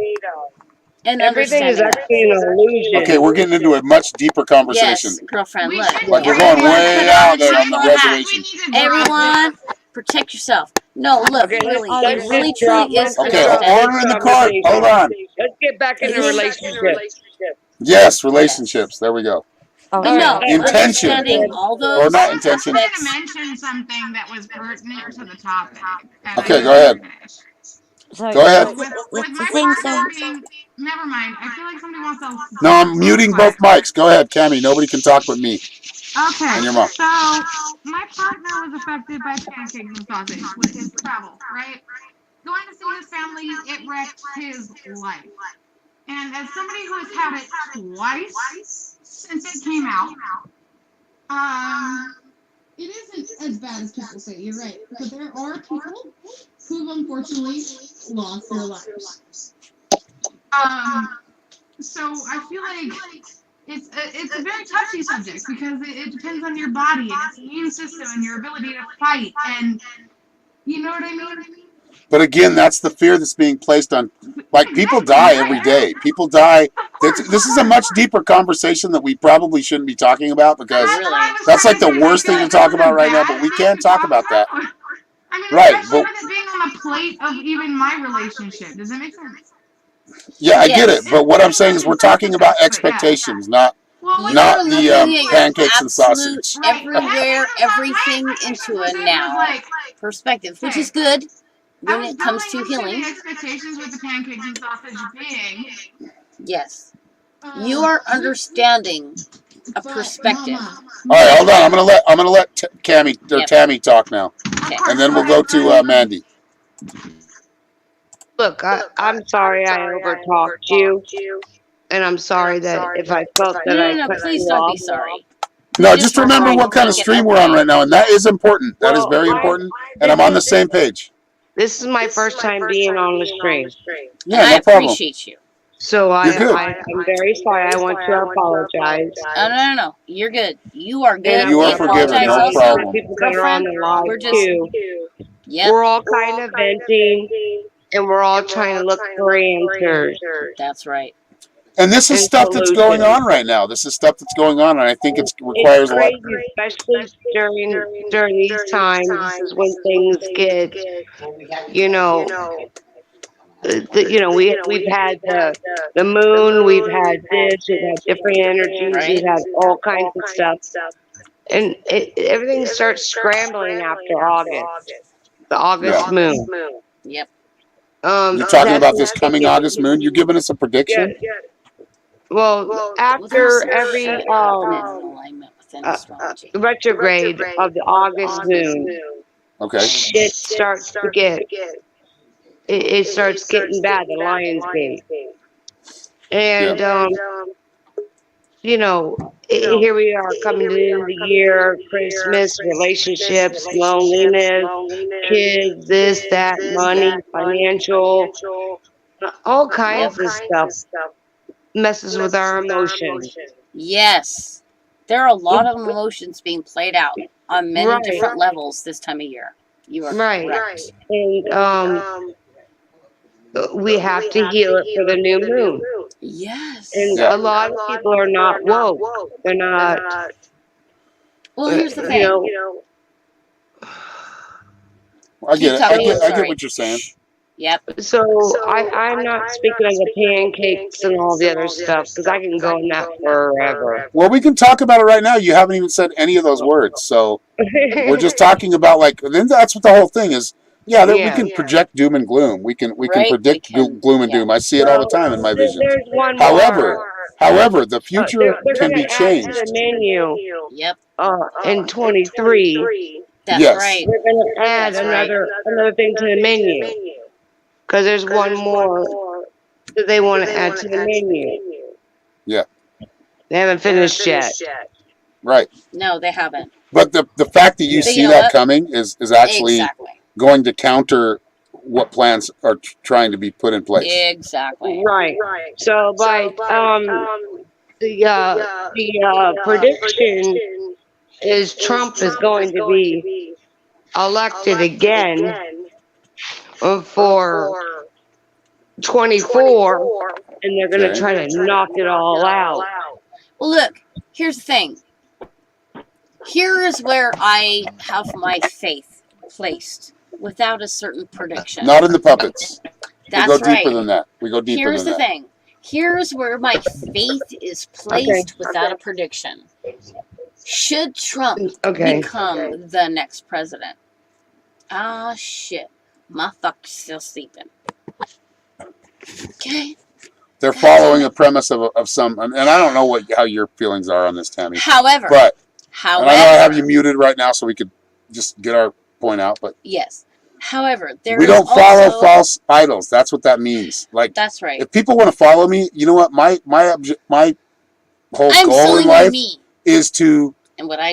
and Everything is understanding actually an illusion. Okay, we're getting into a much deeper conversation. Yes, girlfriend, We look. should Like we're everyone going Everyone way put out on a there on the tinfoil hat. reservation. Everyone, protect yourself. No, look, Okay, really, I it let's really just drop truly is Okay, understanding. order in the cart. Hold on. Let's get back into Yes. relationships. Yes, relationships. There we go. But okay. no, Intention. understanding all Or those not I intention. was aspects. going to mention something that was pertinent to the topic, and Okay, I go just ahead. didn't finish. So Go ahead. With the my thing. partner So being, never mind. I feel like somebody wants to. No, I'm muting both mics. Go ahead, Cammy. Nobody can talk but me Okay, and your mom. so my partner was affected by pancakes and sausage with his travel, right? Going to see his family, it wrecked his life. And as somebody who has had it twice since it came out, it isn't as bad as people say. You're right, but there are people who've unfortunately lost their lives. So I feel like it's a very touchy subject because it depends on your body and its immune system and your ability to fight, and you know what I mean. But again, that's the fear that's being placed on. Like people die every day. People die. This is a much deeper conversation that we probably shouldn't be talking about because that's like the worst thing to talk about right now. But we can talk about that. I mean, Right, especially but with it being on the plate of even my relationship. Does that make sense? yeah, I get Yes. it. But what I'm saying is we're talking about expectations, not Not You're the looking at your pancakes and absolute sausage. everywhere, everything into a now perspective, which is good I when was it comes going to into the healing. expectations with the pancakes and sausage being, Yes. You are understanding a but perspective. Mama. All right, hold on. I'm gonna let Cammy or Yep. Tammy talk now, Okay. and then we'll go to Mandy. Look, I'm sorry I overtalked you, and I'm sorry that if I felt that I No, cut please you don't be off. sorry. No, Just just remember trying to what kind of make it stream we're on okay. right now, and that is important. That is Well, very important, and I'm on the same page. this is my first time being on the stream, Yeah, I no problem. appreciate you. so You're good. I'm very sorry. I want to apologize, Oh, no. You're good. You are and good. I You are want to forgiven. Apologize No apologize also. to the problem. people that are on Girlfriend, the live we're just. too. Yep. We're all kind of venting, and we're all trying to look for answers That's right. And this is and stuff that's going solutions. on right now. This is stuff that's going on, and I think it It's requires a lot. crazy, especially during these times. This is when things get, you know, we've had the moon, we've had this, we've had different energies, we've Right. had all kinds of stuff, and everything starts scrambling after August, the Yeah. August moon. Yep. You're talking That's about this coming August moon. You're giving us a yeah. prediction. Well, Well, there's after some every shit happening in alignment within astrology. retrograde of the August moon, Okay. shit starts to get it starts getting bad. The Lions Gate, and Yeah. here we are coming to the end of the year, Christmas, relationships, loneliness, kids, this, that, money, financial, all kinds of stuff messes with our emotions. Yes. There are a lot of emotions being played out on many Right. different levels this time of year. You are Right. correct. And we have to heal it for the new moon. Yes. And Yeah. a lot of people are not woke. They're not, Well, here's the you thing. know, I get it. I Sorry. get what you're saying. Yep. so I'm not speaking of the pancakes and all the other stuff because I can go on that forever. Well, we can talk about it right now. You haven't even said any of those words, so we're just talking about then that's what the whole thing is. Yeah, we Yeah. can project doom and gloom. We can Right, predict we can, gloom and yeah. doom. I see it all the time in my visions. There's one However, more. the future They're can going be to add to changed. the menu Yep. in 23. That's Yes. right. They're going to add That's right. another thing to the menu because there's one more that they want to add to the menu. Yeah. They haven't finished yet. Right. No, they haven't. But the fact that you But see you know that what? coming is actually Exactly. going to counter what plans are trying to be put in place. Exactly. Right. So by the prediction is Trump is going to be elected again for 24, and they're going to try to knock it all out. Well, look, here's the thing. Here is where I have my faith placed without a certain prediction. Not in the puppets. That's we go right. deeper than that. We go deeper Here's than the that. thing. Here's where my faith is placed without a prediction. Should Trump become the next president? Ah, shit. My fuck's still sleeping. Okay. They're following a premise of some, and I don't know how your feelings are on this, Tammy. However, and I know I have you muted right now, so we could just get our point out. But yes. However, we don't follow false idols. That's what that means. Like, that's right. If people want to follow me, you know what? My whole goal in life is to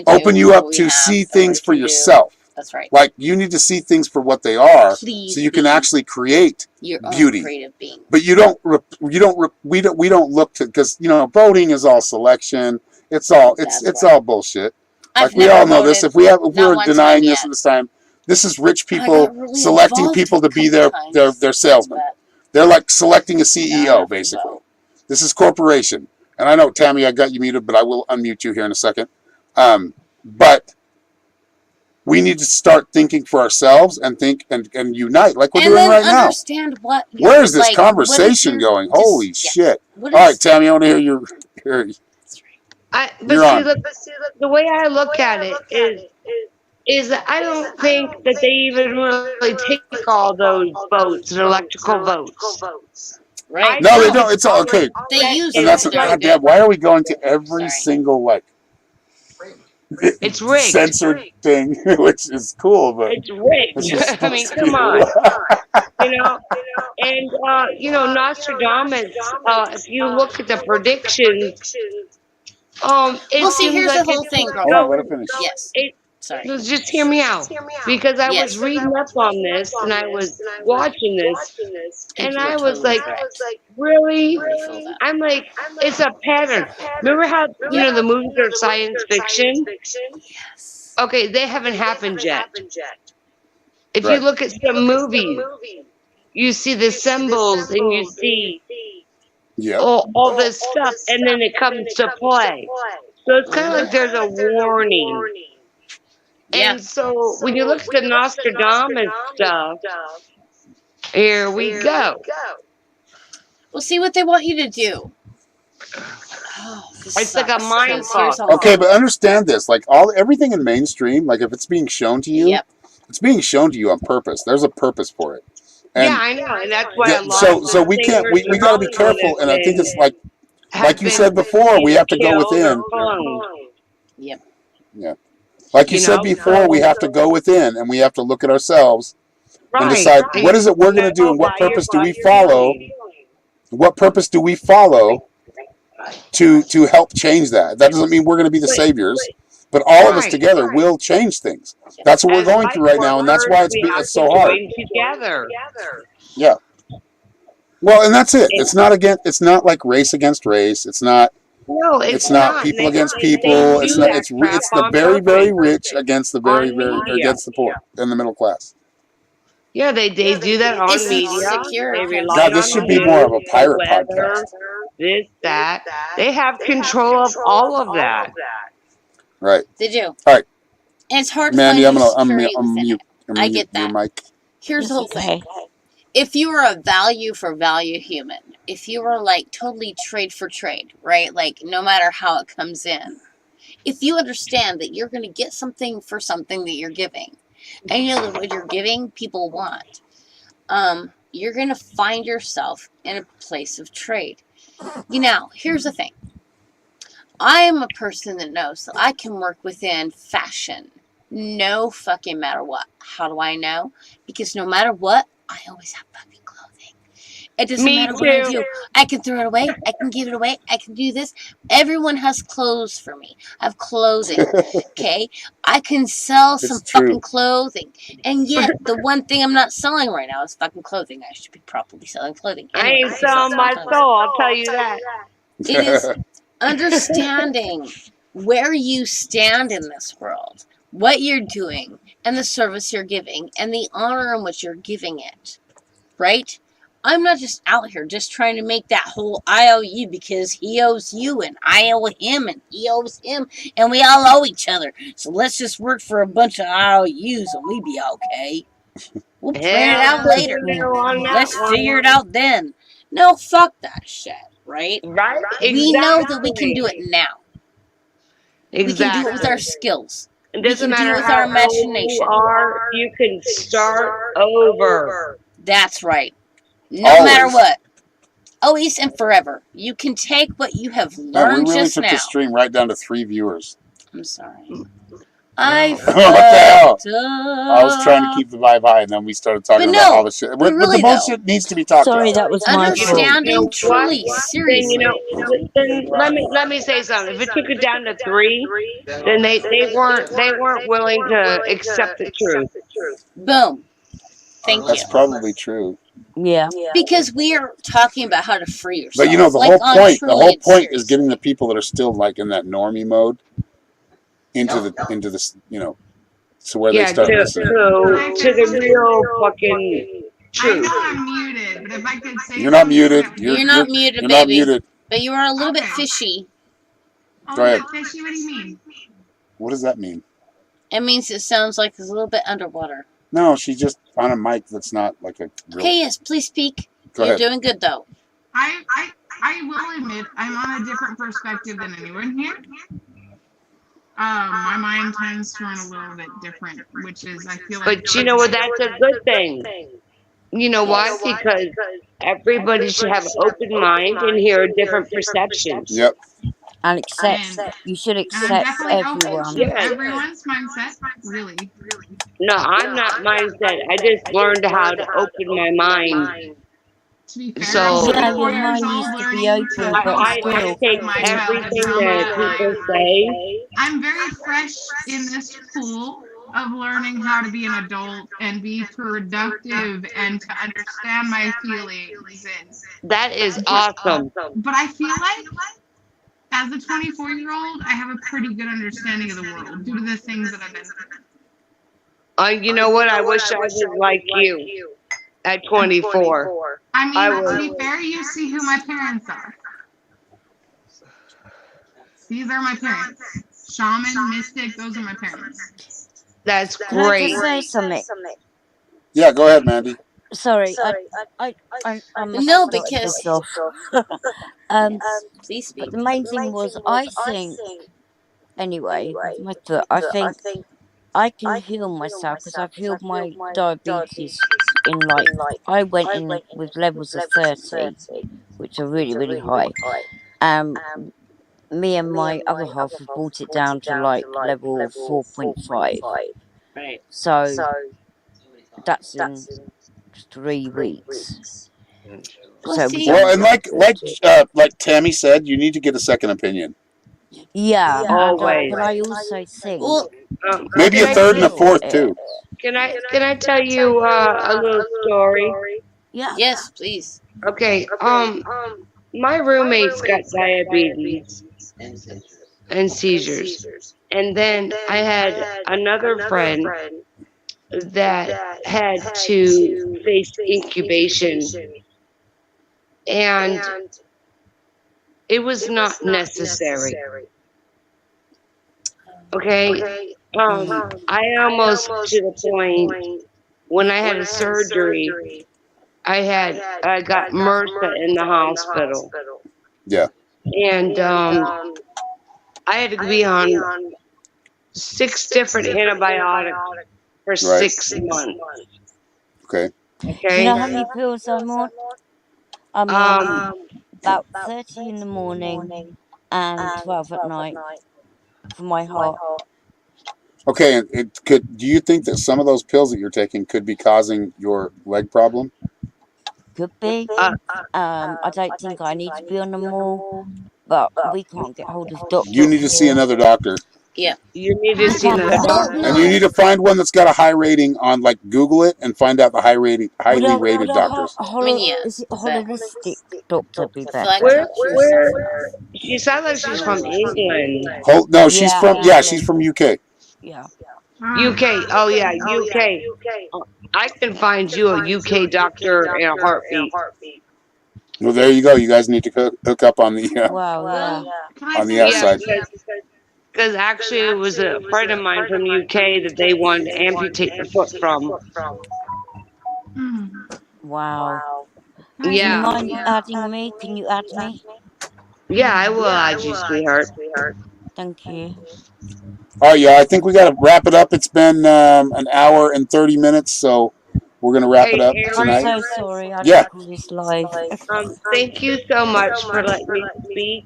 open you up to see things for yourself. That's right. Like, you need to see things for what they are, so you can actually create your beauty. Own creative being. But we don't look to, because voting is all selection. It's all all bullshit. Like, we all know this. If we're denying this at this time, this is rich people selecting people to be their salesmen. They're like selecting a CEO, basically. This is corporation. And I know, Tammy, I got you muted, but I will unmute you here in a second. But we need to start thinking for ourselves and think and unite like we're doing right now. Where is this conversation going? Holy shit. All right, Tammy, I want to hear your... But You're see, on. look, the way I look at it is that I don't think that they even really take all those votes, electrical votes. I Right. No, think they No, don't. it's It's all okay. they use And them that's to it's their like own good. goddamn. Why are we going to every Sorry. single like it's rigged. censored thing, which is cool, but It's it's rigged. just I mean, supposed to be come a on, little. you know. And Nostradamus. If you look at the predictions, it Well, see, seems here's like the whole it's thing, Hold on, girlfriend. let her finish. Yes. it. Sorry. Just hear me out, because I was Yes. reading up on this and I was watching this, And and you are I was totally like, correct. really? I already feel that. I'm like, it's a pattern. Remember how Yep. the movies are science fiction? Yes. Okay, they haven't happened yet. If you Right. look at some movies, you see the symbols and you see Yep. all this stuff, and then it comes to play. So it's kind of like there's a warning. Yeah. And so when you look at the Nostradamus stuff, here we go. Well, see what they want you to do. Oh, this It's like a sucks. mind 'Cause here's fuck. the whole Okay, thing. but understand this: like everything in mainstream, like if it's being shown to you, Yep. it's being shown to you on purpose. There's a purpose for it, Yeah, and I know, and that's why a lot of so the we can't. singers We got to be and careful, and I think it's like have you been said before. We have to go killed or within. hung. Yep. Yeah, like you said before, we have to go within, and we have to look at ourselves and Right. decide what is it we're going to do, and what By your purpose do we follow. feelings. What purpose do we follow to help change that? That doesn't mean we're going to be the But, saviors, but all of us right. together will change things. That's what we're As going light through right now, and that's workers, why we have it's to so hard. join together. Yeah. Well, and that's it. It's not against. It's not like race against race. It's not. No, It's it's not not. people They against do people. It's not. that crap It's the on very purpose rich against the on very media. against the poor and the middle class. Yeah, they do that on It's media. secure They rely God, because this on should the be more of news, a the pirate weather, podcast, this, that. They have control of all of that. right? they do. All right, And it's hard to Mandy, find I'm your gonna security within unmute it. I get your that. mic. Here's the It's whole thing. okay. If you are a value for value human, if you are like totally trade for trade, right? Like no matter how it comes in, if you understand that you're going to get something for something that you're giving, and you know that what you're giving people want, you're going to find yourself in a place of trade. Now, here's the thing. I am a person that knows that I can work within fashion. No fucking matter what. How do I know? Because no matter what, I always have fucking clothing. It doesn't Me matter what I too. do. I can throw it away. I can give it away. I can do this. Everyone has clothes for me. I have clothing. Okay? I can sell some It's true. fucking clothing. And yet, the one thing I'm not selling right now is fucking clothing. I should be properly selling clothing. I Anyway, ain't selling my soul, I'll tell you that. it is understanding where you stand in this world, what you're doing, and the service you're giving, and the honor in which you're giving it, right? I'm not just out here just trying to make that whole I owe you because he owes you, and I owe him, and he owes him, and we all owe each other. So let's just work for a bunch of IOUs and we be okay. We'll plan it out later. On that Let's one. figure it out then. No, fuck that shit, right? Right? We know that we can do it now. Exactly. We can do it with our skills. It We doesn't can do matter it with how our old imagination. you are, you can start over. That's right. No Always. matter what. Always and forever. You can take what you have Man, learned we really just took now. the stream right down to 3 viewers. I'm sorry. I What the hell? fucked I was trying to up. keep the vibe high, and then we started talking But about no, all the shit. but really the though, bullshit needs to be talked Sorry, about. that was my fault. understanding what? truly, Then seriously. then let me say something. If it took it down to 3, then they weren't willing to accept the truth. Boom. Thank That's you. probably true. Yeah. Because we are talking about how to free yourself. But you know, the like whole on point. The truly whole and point is getting seriously. the people that are still like in that normie mode into this, so where they Yeah, start to listening. the real fucking I know truth. I'm muted, but if I could say You're not something, muted. that- You're not muted, You're baby. not muted. But you are a little bit Okay. fishy. Oh, Go ahead. but fishy, what do you mean? What does that mean? It means it sounds like it's a little bit underwater. No, she's just on a mic that's not like a real. Okay, yes, please speak. Go You're ahead. doing good though. I I will admit I'm on a different perspective than anyone here. My mind tends to run a little bit different, which is I feel like But you know what? That's a good thing. You know why? Yes. Because everybody should have an open mind and hear different perceptions. Yep. And accept. and You should and I'm accept definitely open everyone. to Yes. everyone's mindset. Really, No, I'm not mindset. I just learned how to open my mind. to be fair, I'm So Yeah, your 24 years mind old, needs to be learning open, to but I coexist still. with take my childhood everything that trauma. people say. I'm very fresh in this pool of learning how to be an adult and be productive and to understand my feelings That is but awesome. but I feel like as a 24-year-old, I have a pretty good understanding of the world due to the things that I've been through. You know what? I wish I was like you at 24. I I mean, to was. be fair, you see who my parents are. These are my parents. Shaman, Mystic, those are my parents. That's Can I just great. say something? Yeah, go ahead, Mandy. Sorry, I must have No, started because this off. um, yes, please but speak. the main thing was, I think, anyway, with my foot, I think I can heal myself because I've healed my diabetes in like, I went in with levels of 30, which are really, really high. Me and my other half have brought it down to like level 4.5. Right. So that's in 3 weeks. Well, So we see, Well, don't and get. like Tammy said, you need to get a second opinion. Yeah, Always. but I also think well, Maybe Can a I third and a feel fourth it. too. can I tell you a little story? Yeah. yes, please. Okay. My roommate's got diabetes and seizures, and then I had another friend that had to face incubation, and it was not necessary. Okay. Mm. I almost to the point when I had a surgery, I got MRSA in the hospital, Yeah. and I had to be on 6 different antibiotics for Right. 6 months. Okay. Do you Okay. know how many pills I'm on? I'm on Um, about 30 in the morning and 12 at night for my heart. Okay. And it could. Do you think that some of those pills that you're taking could be causing your leg problem? Could be. uh, I don't think I need to be on them all, but we can't get hold of You doctor need to see here. another doctor, Yeah. you need to We see can't another get hold Well, of and doctor. you no. need to find one that's got a high rating on, like, Google it and find out the Would highly a rated doctors. I mean, is yes, it a but holistic doctor be I feel like better? Where she sounds like she's from England, No, Yeah, she's England. from UK. Yeah. UK. Oh yeah, UK. I can find you a UK doctor in a heartbeat. Well, there you go. You guys need to hook up on the Wow. Yeah. well, can I on the say Yeah, outside. something? because actually it was a friend of mine from UK that they wanted to amputate the foot from. Hmm. Wow. Can I Do say you Yeah, something? mind adding me? Can you add me? yeah, I will add you, sweetheart. Thank you. All right, yeah. I think we got to wrap it up. It's been an hour and 30 minutes, so we're gonna wrap it Hey, up I'm tonight. Aaron, so sorry I Yeah. didn't call this live. thank you so much for letting me speak.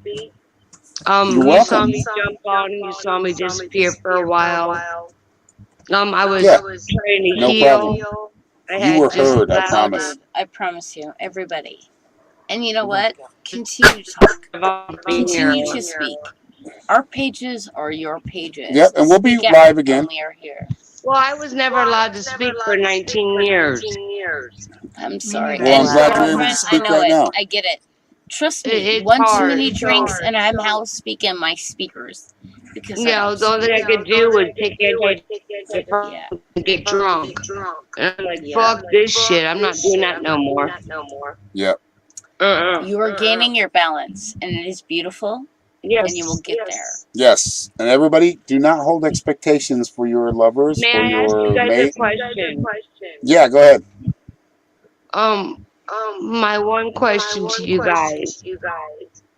You're You saw welcome. me jump on, you saw me disappear for a while. I was Yeah. trying to No problem. heal. I You had were just heard. I you allowed promise. did. I promise you, everybody. And you know what? Continue to talk. being here. Continue to speak. Our pages are your Yep. pages. And we'll be Speak out, live again. and we are here. Well, I was never allowed to speak for 19 years. I'm Me sorry. neither. Well, I'm And glad Wow. you're able to girlfriend, I speak know right it. now. I get it. Trust me, It's one too hard. many drinks and I'm house speaking my speakers because I don't The only speak. thing I could do was take Yeah. antidepressants and get drunk. And I'm like, Yeah. fuck this shit. I'm not doing that no more. Yep. You are gaining your balance, and it is beautiful, and you will Yes. get there. Yes. And everybody, do not hold expectations for your lovers May or I ask you your guys a mate. question? Yeah. Go ahead. Um, my one question to you guys: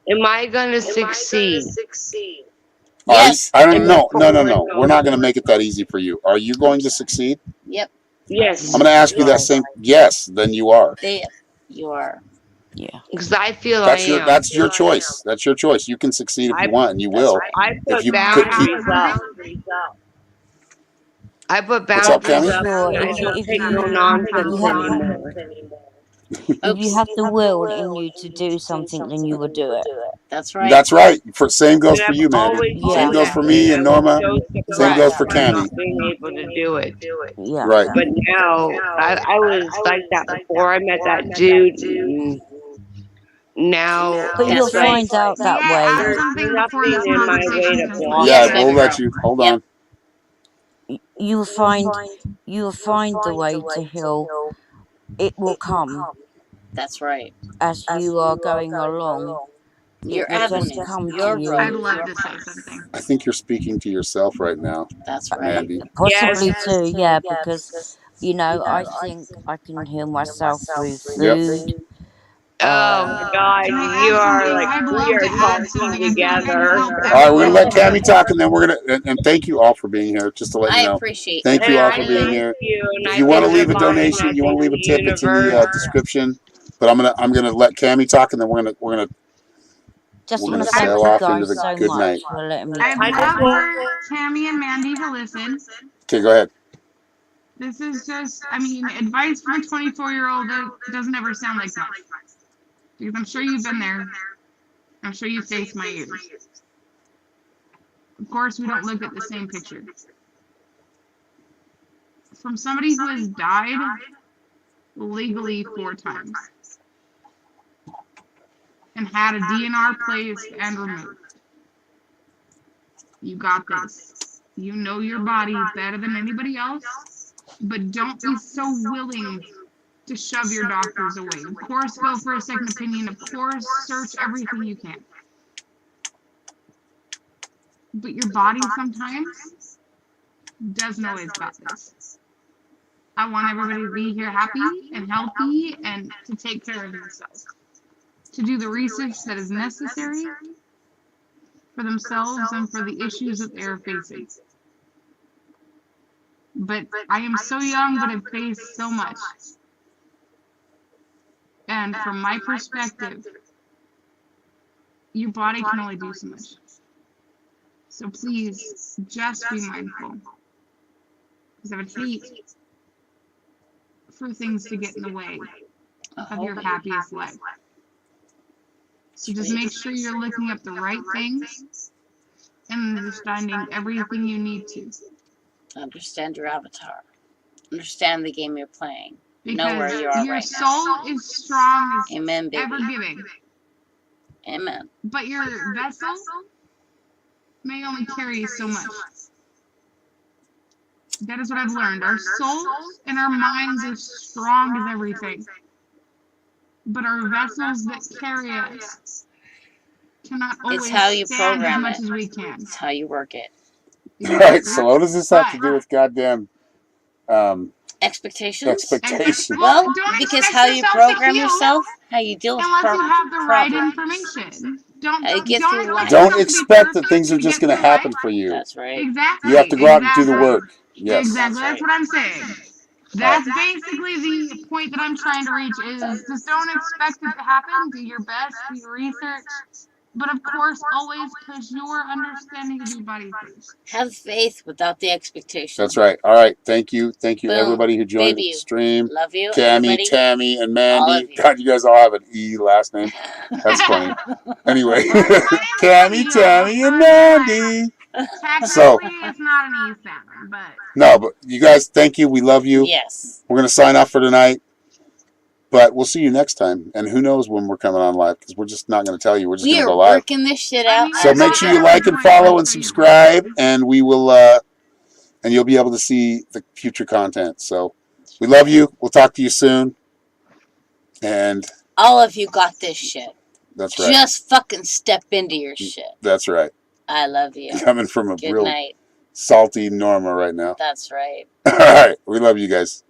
am I gonna succeed Yes. I don't in the know. No. We're not porn? going to make it that easy for you. Are you going to succeed? Yep. I'm going to Yes, ask you that same. Yes, then you are. You are. Yeah. because I feel I am. That's your choice. That's your choice. You can succeed if I you want, and you That's will. right. I If put you Well, could keep. boundaries after up. I put What's up, boundaries I'm Cammy? up, sure and I if you don't if take no you if nonsense you have anymore. if you Oops. have the will in you to do something, then you will do it. That's right. That's right. Same goes And for I've you, Mandy. always Same Yeah. known goes that, for and me I and was Norma. so Same surprised goes for by Cammy. not being able to do it. Yeah. Right. But now, I was like that before I met that dude. And now But you'll it's That's right. like find out may that I way. add there's something before nothing this in my way conversation to block Yeah, Yes, continues? it. we'll baby let girl. you. Hold Yep. on. You will find the way to heal. It will come That's right. as you are going along. It Your will just avenue. come to Your you. I'd road. love Your to say path. something. I think you're speaking to yourself right now, That's right. Mandy. Yes, Possibly too, yeah, because I think I can heal myself through Yep. food. oh my God, Can I you add are something? like, I'd we love to are add talking something. I feel like I can together. help All right, we're gonna let everybody. Cammy talk, and then we're gonna and thank you all for being here. Just to let you I know, appreciate thank And you all I for being everybody. thank here. you, and If I you want to think leave a divine, donation, I you want to think leave the a tip, it's in the universe. description. But I'm gonna let Cammy talk, and then Just we're want gonna to I'd, thank sail you off into guys the so good night. much for letting me I'd I talk. just love want, for Tammy and Mandy to listen. Okay, go ahead. This is just, I mean, advice from a 24-year-old that doesn't ever sound like much. Because I'm sure you've been there. I'm sure you faced my years. Of course, we don't look at the same picture. From somebody who has died legally 4 times and had a DNR placed and removed. You got this. You know your body better than anybody else, but don't be so willing to shove your doctors away. Of course, go for a second opinion. Of course, search everything you can. But your body sometimes doesn't always got this. I want everybody to be here happy and healthy and to take care of themselves, to do the research that is necessary for themselves and for the issues that they are facing. But I am so young, but I've faced so much. And from my perspective, your body can only do so much. So please just be mindful. Because I would hate for things to get in the way of your happiest life. So just make sure you're looking up the right things and understanding everything you need to. Understand your avatar. Understand the game you're playing. Know where Because you are your right soul now. is strong as Amen, ever baby. giving. Amen. But your vessel may only carry so much. That is what I've learned. Our souls and our minds are strong as everything. But our vessels that carry us cannot It's always how you stand as program much it. as we can. It's how you work it. All right. Exactly. So what does this have to But do with goddamn Expectations? expectations? Well, don't because expect how you yourself to program heal yourself, how you deal with unless you have the right problems, information. Don't how you get don't through expect life. Don't yourself to be expect that perfect things are to just get gonna through life. happen for you. That's right. You have to Exactly, go out and do the exactly. work. Yes. Exactly. That's what I'm saying. All right. That's basically the point that I'm trying to reach is just don't expect it to happen. Do your best, do your research. But of course, always push your understanding of your body first. Have faith without the expectation. That's right. All right. Thank you. Thank you, Boom. everybody who joined Baby the you. stream. Love you, Cammy, everybody. Tammy, and All Mandy. of you. God, you guys all have an E last name. That's funny. Anyway, My name is Cammy, Mandy, though. Tammy, and But Mandy. So, technically, it's not an E sound, but no, but you guys, thank you. We love you. Yes. We're going to sign off for tonight. But we'll see you next time. And who knows when we're coming on live because we're just not going to tell you. We're just We going to are go live. working this shit I out. mean, So you make got sure you to like and join us follow and so you subscribe, can. and we will, and you'll be able to see the future content. So we love you. We'll talk to you soon. And All of you got this shit. that's right. Just fucking step into your shit. That's right. I love you. Coming from a Good real night. salty Norma right now. That's right. All right. We love you guys.